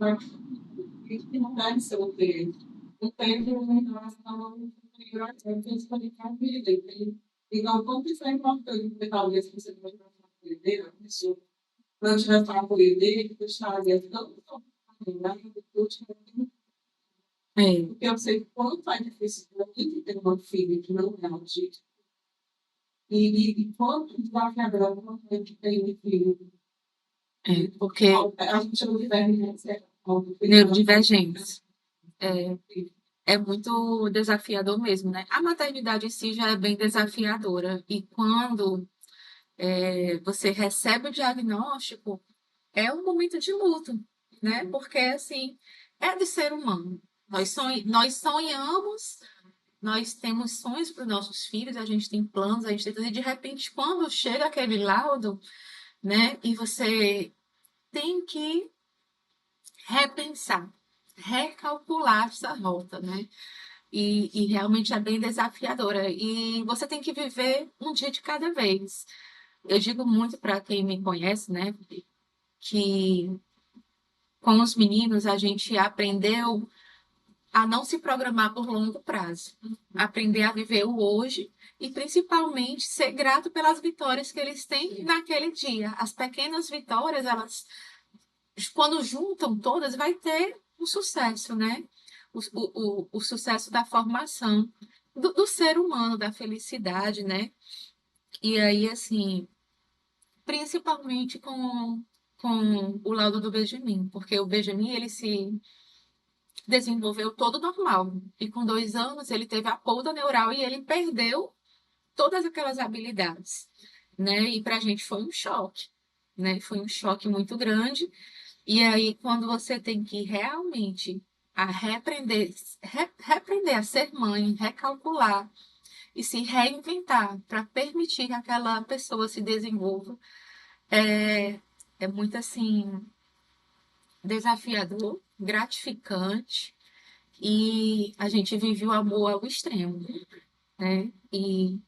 que não deve ser o dele. Não tem em relação ao eu tenho escolhido a vida. Então, como isso é importante, porque talvez você não vai falar com ele dele, a pessoa não tiver falado com ele dele, que estaria tão porque eu sei quanto é difícil para mim ter uma filha que não é autista. E quanto desafiador quanto é que tem um filho. Porque a gente não divergência. Neurodivergência. É muito desafiador mesmo, né? A maternidade em si já é bem desafiadora. E quando você recebe o diagnóstico, é um momento de luto, né? Porque, assim, é de ser humano. Nós sonhamos nós temos sonhos para os nossos filhos, a gente tem planos, a gente tem tudo, e de repente, quando chega aquele laudo, né, e você tem que repensar, recalcular essa rota, né? E realmente é bem desafiadora. E você tem que viver um dia de cada vez. Eu digo muito para quem me conhece, né, que com os meninos a gente aprendeu a não se programar por longo prazo, aprender a viver o hoje e principalmente ser grato pelas vitórias que eles têm naquele dia. As pequenas vitórias, elas, quando juntam todas, vai ter um sucesso, né? O sucesso da formação do ser humano, da felicidade, né? E aí, assim, principalmente com o laudo do Benjamin, porque o Benjamin, ele se desenvolveu todo normal. E com 2 anos ele teve a polda neural e ele perdeu todas aquelas habilidades, né? E para a gente foi um choque, né? Foi um choque muito grande. E aí, quando você tem que realmente reaprender a ser mãe, recalcular e se reinventar para permitir que aquela pessoa se desenvolva, é muito assim desafiador, gratificante e a gente vive o amor ao extremo, né? E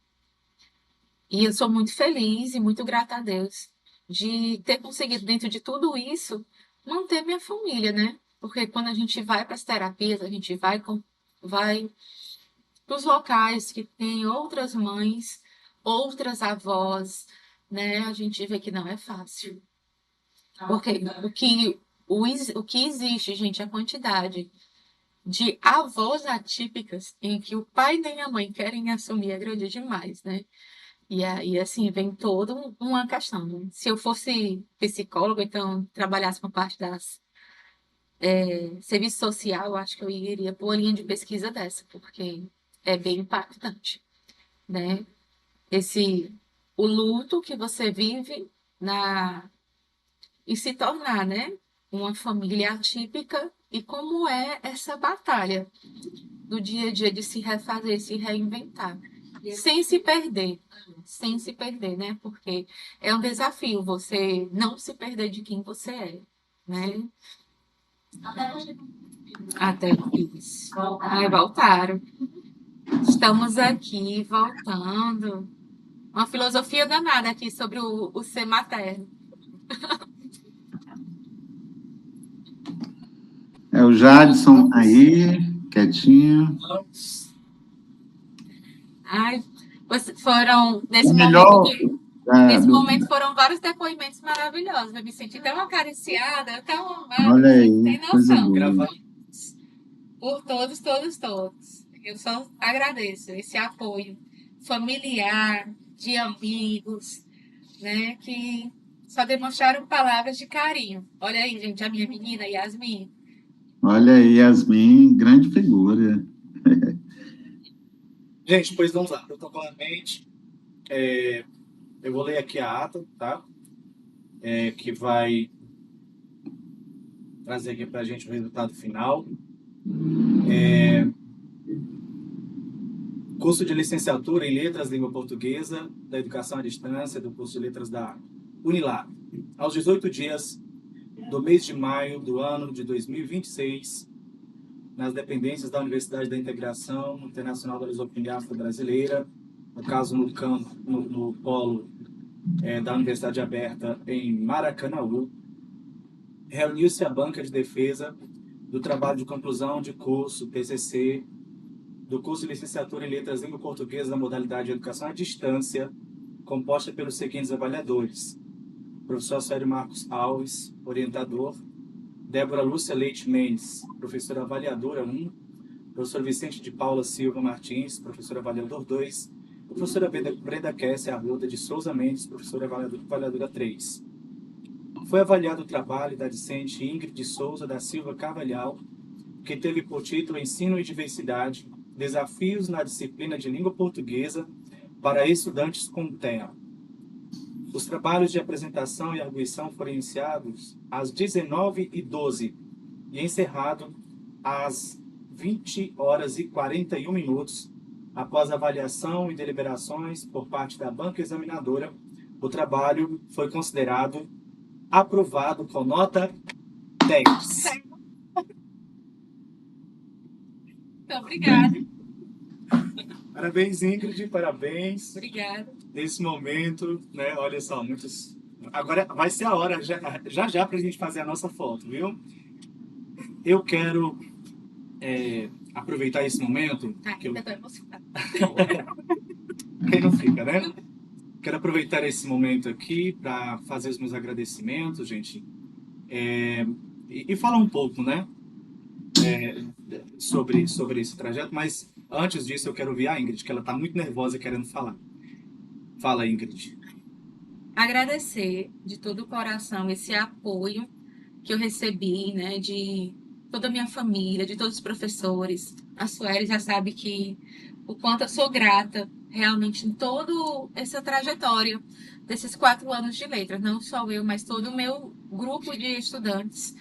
eu sou muito feliz e muito grata a Deus de ter conseguido, dentro de tudo isso, manter minha família, né? Porque quando a gente vai para as terapias, a gente vai para os locais que tem outras mães, outras avós, né? A gente vê que não é fácil. Porque o que existe, gente, a quantidade de avós atípicas em que o pai nem a mãe querem assumir é grande demais, né? E aí, assim, vem toda uma questão, né? Se eu fosse psicóloga, então trabalhasse com a parte das serviço social, eu acho que eu iria por uma linha de pesquisa dessa, porque é bem impactante, né? O luto que você vive e se tornar, né? Uma família atípica e como é essa batalha do dia a dia de se refazer, se reinventar, sem se perder, né? Porque é um desafio você não se perder de quem você é, né? Até isso. Ai, voltaram. Estamos aqui, voltando. Uma filosofia danada aqui sobre o ser materno. O Jadson aí, quietinho. Ai, foram, nesse melhor, momento foram vários depoimentos maravilhosos. Eu me senti tão acariciada, tão amada, olha aí, sem coisa noção. boa. Por todos. Eu só agradeço esse apoio familiar, de amigos, né, que só demonstraram palavras de carinho. Olha aí, gente, a minha menina Yasmin. Olha aí, Yasmin, grande figura. Gente, pois vamos lá. Protocolamente, eu vou ler aqui a ata, tá? Que vai trazer aqui para a gente o resultado final. Curso de licenciatura em Letras, Língua Portuguesa, da Educação à Distância, do curso de Letras da Unilag. Aos 18 dias do mês de maio do ano de 2026, nas dependências da Universidade da Integração Internacional da Lusophonia Afro-Brasileira, no caso no polo da Universidade Aberta em Maracanaú, reuniu-se a banca de defesa do trabalho de conclusão de curso, TCC, do curso de licenciatura em Letras Língua Portuguesa da modalidade de Educação à Distância, composta pelos seguintes avaliadores: professor Sérgio Marcos Alves, orientador; Débora Lúcia Leite Mendes, professora avaliadora 1; professor Vicente de Paula Silva Martins, professor avaliador 2; professora Brenda Kessia Arruda de Souza Mendes, professora avaliadora 3. Foi avaliado o trabalho da discente Ingrid de Souza da Silva Carvalhal, que teve por título Ensino e Diversidade, Desafios na Disciplina de Língua Portuguesa para Estudantes com TEA. Os trabalhos de apresentação e arguição foram iniciados às 19h12 e encerrado às 20h41 Após avaliação e deliberações por parte da banca examinadora, o trabalho foi considerado aprovado com nota 10. Muito obrigada. Parabéns, Ingrid, parabéns. Obrigada. Nesse momento, né? Olha só, muitos. Agora vai ser a hora, já para a gente fazer a nossa foto, viu? Eu quero aproveitar esse momento. Que eu... Ainda tô emocionada. Quem não fica, né? Quero aproveitar esse momento aqui para fazer os meus agradecimentos, gente. E falar um pouco, né? Sobre esse trajeto, mas antes disso eu quero ouvir a Ingrid, que ela está muito nervosa querendo falar. Fala, Ingrid. Agradecer de todo o coração esse apoio que eu recebi, né, de toda a minha família, de todos os professores. A Sueli já sabe que o quanto eu sou grata realmente em toda essa trajetória desses 4 anos de letras, não só eu, mas todo o meu grupo de estudantes,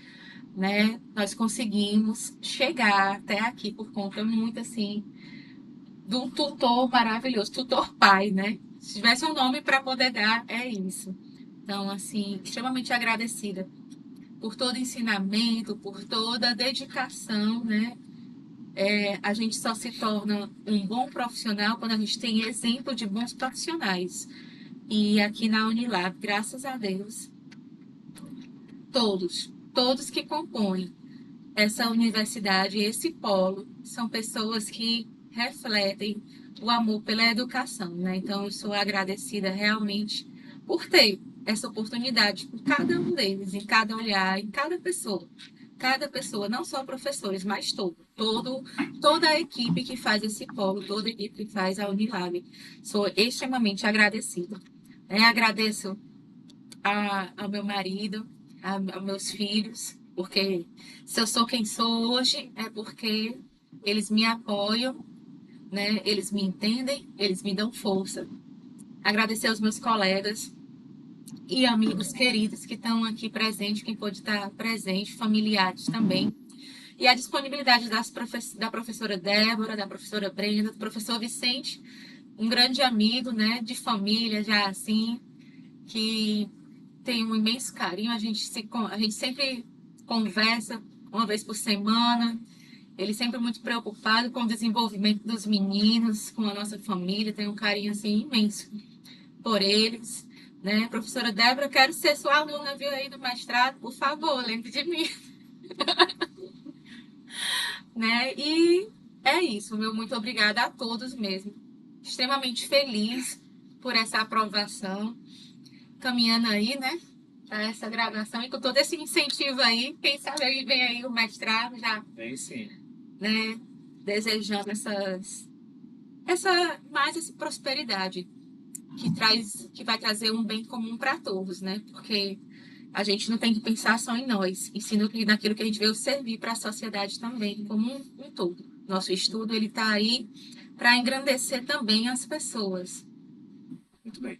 né? Nós conseguimos chegar até aqui por conta muito assim do tutor maravilhoso, tutor pai, né? Se tivesse um nome para poder dar, é isso. Então, assim, extremamente agradecida por todo ensinamento, por toda a dedicação, né? A gente só se torna um bom profissional quando a gente tem exemplo de bons profissionais. E aqui na Unilab, graças a Deus, todos que compõem essa universidade, esse polo, são pessoas que refletem o amor pela educação, né? Então, eu sou agradecida realmente por ter essa oportunidade por cada um deles, em cada olhar, em cada pessoa, não só professores, mas toda a equipe que faz esse polo, toda a equipe que faz a Unilab. Sou extremamente agradecida. Agradeço ao meu marido, aos meus filhos, porque se eu sou quem sou hoje, é porque eles me apoiam, né? Eles me entendem, eles me dão força. Agradecer aos meus colegas e amigos queridos que estão aqui presentes, quem pode estar presente, familiares também. E a disponibilidade da professora Débora, da professora Brenda, do professor Vicente, um grande amigo, né, de família, já assim, que tem um imenso carinho. A gente sempre conversa uma vez por semana. Ele sempre muito preocupado com o desenvolvimento dos meninos, com a nossa família, tem um carinho assim imenso por eles, né? Professora Débora, eu quero ser sua aluna, viu, aí do mestrado, por favor, lembre de mim. Né? E é isso, meu muito obrigada a todos mesmo. Extremamente feliz por essa aprovação, caminhando aí, né, para essa graduação e com todo esse incentivo aí, quem sabe aí vem aí o mestrado já. Vem sim. Né, desejando essa prosperidade que vai trazer um bem comum para todos, né? Porque a gente não tem que pensar só em nós, e sim naquilo que a gente veio servir para a sociedade também, como um todo. Nosso estudo ele está aí para engrandecer também as pessoas. Muito bem.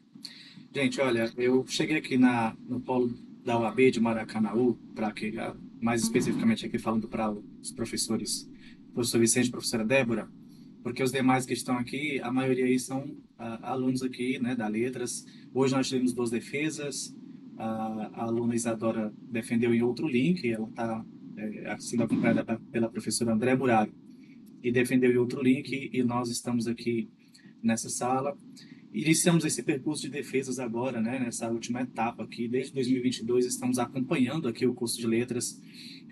Gente, olha, eu cheguei aqui no polo da UAB de Maracanaú, mais especificamente aqui falando para os professores, professor Vicente e professora Débora, porque os demais que estão aqui, a maioria aí são alunos aqui, né, da Letras. Hoje nós tivemos 2 defesas, a aluna Isadora defendeu em outro link, ela está sendo acompanhada pela professora André Muraro, e defendeu em outro link, e nós estamos aqui nessa sala. Iniciamos esse percurso de defesas agora, né, nessa última etapa aqui. Desde 2022 estamos acompanhando aqui o curso de Letras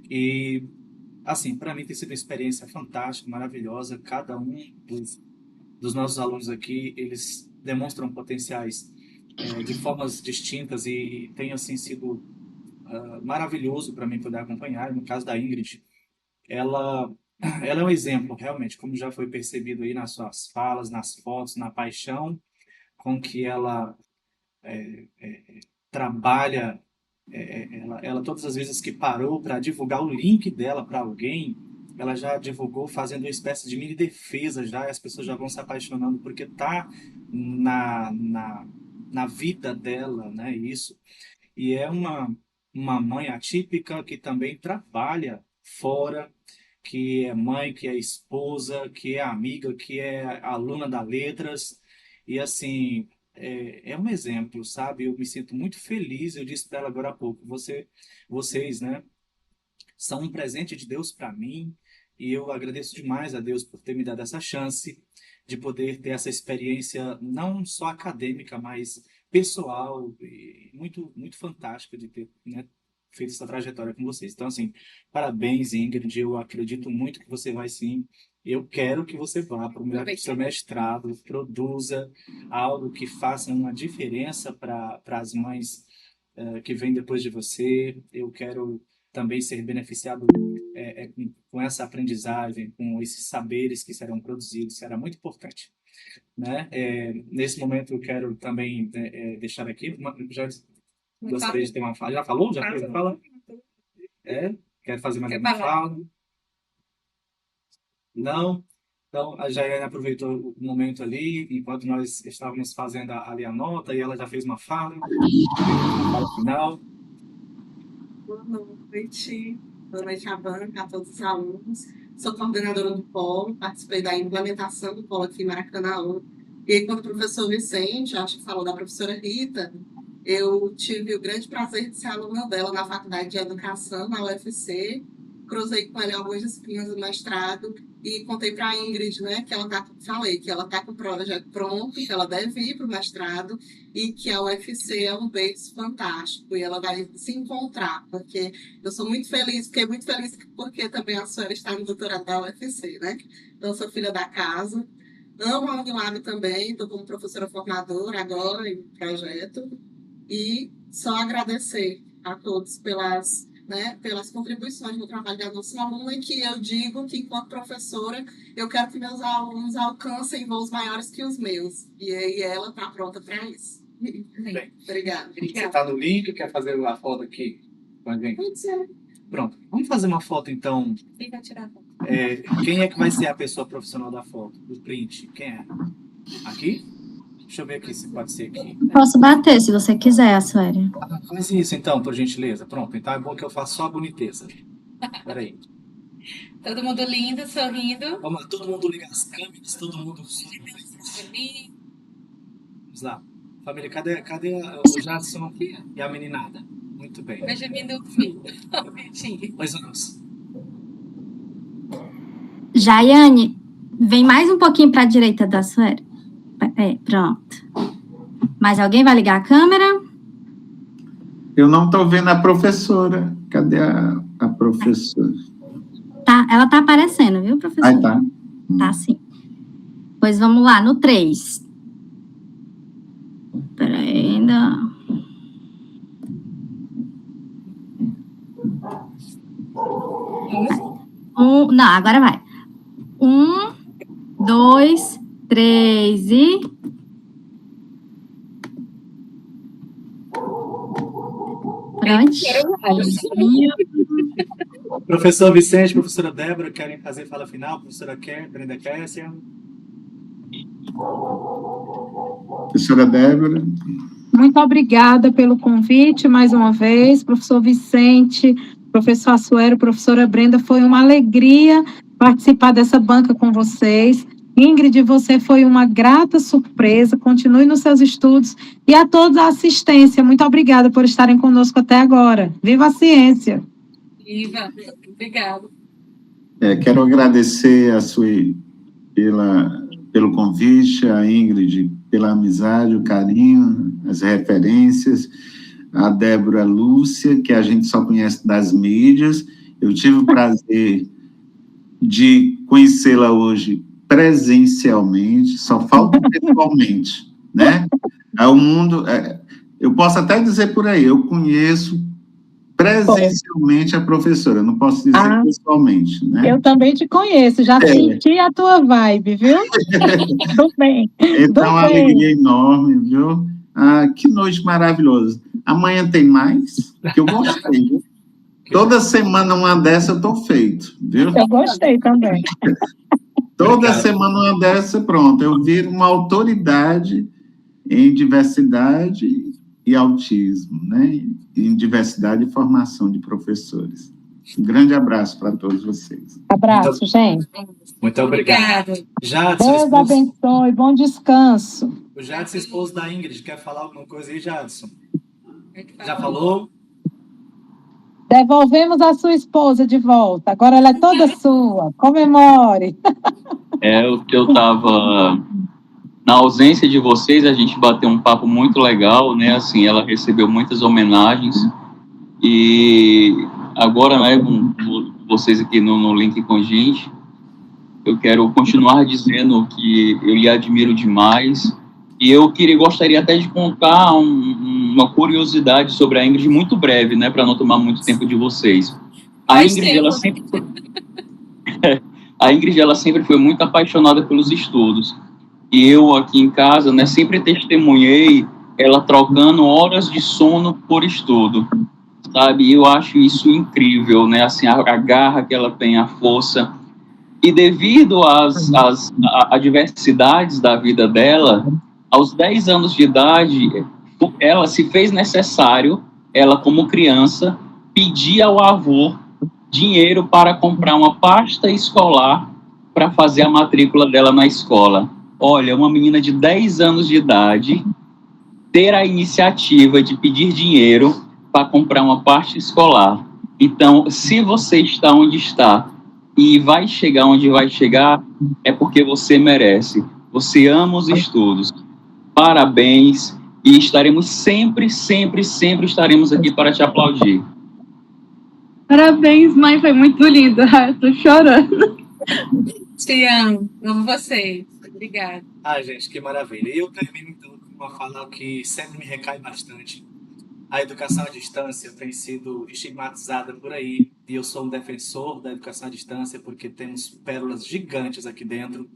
e, assim, para mim tem sido uma experiência fantástica, maravilhosa. Cada um dos nossos alunos aqui, eles demonstram potenciais de formas distintas e tem, assim, sido maravilhoso para mim poder acompanhar. No caso da Ingrid, ela é um exemplo, realmente, como já foi percebido aí nas suas falas, nas fotos, na paixão com que ela trabalha, ela todas as vezes que parou para divulgar o link dela para alguém, ela já divulgou fazendo uma espécie de mini defesa já, e as pessoas já vão se apaixonando porque tá na vida dela, né, isso. E é uma mãe atípica que também trabalha fora, que é mãe, que é esposa, que é amiga, que é aluna da Letras. E assim, é um exemplo, sabe? Eu me sinto muito feliz. Eu disse para ela agora há pouco, vocês, né, são um presente de Deus para mim. E eu agradeço demais a Deus por ter me dado essa chance de poder ter essa experiência não só acadêmica, mas pessoal e muito, muito fantástica de ter, né, feito essa trajetória com vocês. Então, assim, parabéns, Ingrid. Eu acredito muito que você vai sim. Eu quero que você vá para o seu mestrado, produza algo que faça uma diferença para as mães que vêm depois de você. Eu quero também ser beneficiado com essa aprendizagem, com esses saberes que serão produzidos. Será muito importante, né? Nesse momento, eu quero também deixar aqui, já gostaria de ter uma fala. Já falou? Já fez a fala? Quer fazer mais uma fala? Não? Então, a Jaiane aproveitou o momento ali, enquanto nós estávamos fazendo ali a nota, e ela já fez uma fala, uma fala final. Boa noite. Boa noite à banca, a todos os alunos. Sou coordenadora do Polo, participei da implementação do Polo aqui em Maracanã. E aí, quando o professor Vicente, acho que falou da professora Rita, eu tive o grande prazer de ser aluna dela na Faculdade de Educação, na UFC. Cruzei com ela em algumas disciplinas do mestrado e contei para a Ingrid, né, que ela está com o projeto pronto, que ela deve ir para o mestrado e que a UFC é um berço fantástico e ela vai se encontrar, porque eu sou muito feliz, fiquei muito feliz porque também a senhora está no doutorado da UFC, né? Então, sou filha da casa. Amo a Unilab também, estou como professora formadora agora em projeto e só agradecer a todos pelas contribuições no trabalho da nossa aluna e que eu digo que, enquanto professora, eu quero que meus alunos alcancem voos maiores que os meus. E aí ela está pronta para isso. Bem, Obrigada. você está no link, quer fazer a foto aqui com a gente? Pode ser. Pronto, vamos fazer uma foto então. Quem vai tirar a foto? Quem é que vai ser a pessoa profissional da foto, do print? Quem é? Aqui? Deixa eu ver aqui se pode ser aqui. Posso bater, se você quiser, Asuélia. Faz isso então, por gentileza. Pronto, então é bom que eu faça só a boniteza. Peraí. Todo mundo lindo, sorrindo. Vamos lá, todo mundo liga as câmeras, todo mundo... Vamos lá. Família, cadê o Jadson e a meninada? Muito bem. Benjamin do filho. Pois vamos. Jaiane, vem mais um pouquinho para a direita da Asuélia. Pronto. Mais alguém vai ligar a câmera? Eu não estou vendo a professora. Cadê a professora? Tá, ela tá aparecendo, viu, professora? Aí tá. Tá, sim. Pois vamos lá, no 3. Peraí, ainda... Não, agora vai. 1, 2, 3 e... Prontinho. Professor Vicente, professora Débora, querem fazer fala final? Professora Brenda Kessia? Professora Débora. Muito obrigada pelo convite, mais uma vez, professor Vicente, professor Assuero, professora Brenda, foi uma alegria participar dessa banca com vocês. Ingrid, você foi uma grata surpresa, continue nos seus estudos, e a todos a assistência, muito obrigada por estarem conosco até agora. Viva a ciência! Viva! Obrigada. Quero agradecer a Sueli pelo convite, a Ingrid pela amizade, o carinho, as referências, a Débora Lúcia, que a gente só conhece das mídias. Eu tive o prazer de conhecê-la hoje presencialmente, só falta pessoalmente, né? O mundo, eu posso até dizer por aí, eu conheço presencialmente a professora, não posso dizer pessoalmente, né? Eu também te conheço, já senti a tua vibe, viu? Tudo bem. Então, uma alegria enorme, viu? Que noite maravilhosa. Amanhã tem mais, que eu gostei, viu? Toda semana uma dessa eu tô feito, viu? Eu gostei também. Toda semana uma dessa, pronto, eu viro uma autoridade em diversidade e autismo, né? Em diversidade e formação de professores. Um grande abraço para todos vocês. Abraço, gente. Muito obrigado. Obrigada. Jadson, Deus esposo, abençoe. Bom descanso. o Jadson, esposo da Ingrid, quer falar alguma coisa aí, Jadson? Já falou? Devolvemos a sua esposa de volta. Agora ela é toda sua. Comemore. O que eu estava na ausência de vocês, a gente bateu um papo muito legal, né? Assim, ela recebeu muitas homenagens e agora, né, com vocês aqui no link com a gente, eu quero continuar dizendo que eu lhe admiro demais e eu gostaria até de contar uma curiosidade sobre a Ingrid muito breve, né, para não tomar muito tempo de vocês. A Ingrid, ela sempre foi muito apaixonada pelos estudos. E eu aqui em casa, né, sempre testemunhei ela trocando horas de sono por estudo, sabe? E eu acho isso incrível, né? Assim, a garra que ela tem, a força. E devido às adversidades da vida dela, aos 10 anos de idade, ela se fez necessário, ela como criança, pedir ao avô dinheiro para comprar uma pasta escolar para fazer a matrícula dela na escola. Olha, uma menina de 10 anos de idade ter a iniciativa de pedir dinheiro para comprar uma pasta escolar. Então, se você está onde está e vai chegar onde vai chegar, é porque você merece. Você ama os estudos. Parabéns e estaremos sempre, sempre, sempre estaremos aqui para te aplaudir. Parabéns, mãe, foi muito lindo. Eu tô chorando. Te amo. Amo vocês. Obrigada. Gente, que maravilha. E eu termino, então, com uma fala que sempre me recai bastante. A educação à distância tem sido estigmatizada por aí, e eu sou um defensor da educação à distância, porque temos pérolas gigantes aqui dentro,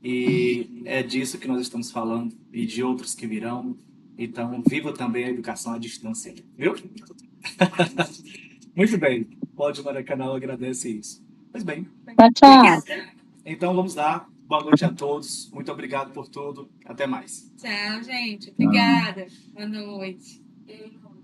e é disso que nós estamos falando, e de outros que virão. Então, viva também a educação à distância, viu? Muito bem. Pode Maracanã agradece isso. Pois bem. Tchau. Então, vamos lá. Boa noite a todos. Muito obrigado por tudo. Até mais. Tchau, gente. Obrigada. Boa noite.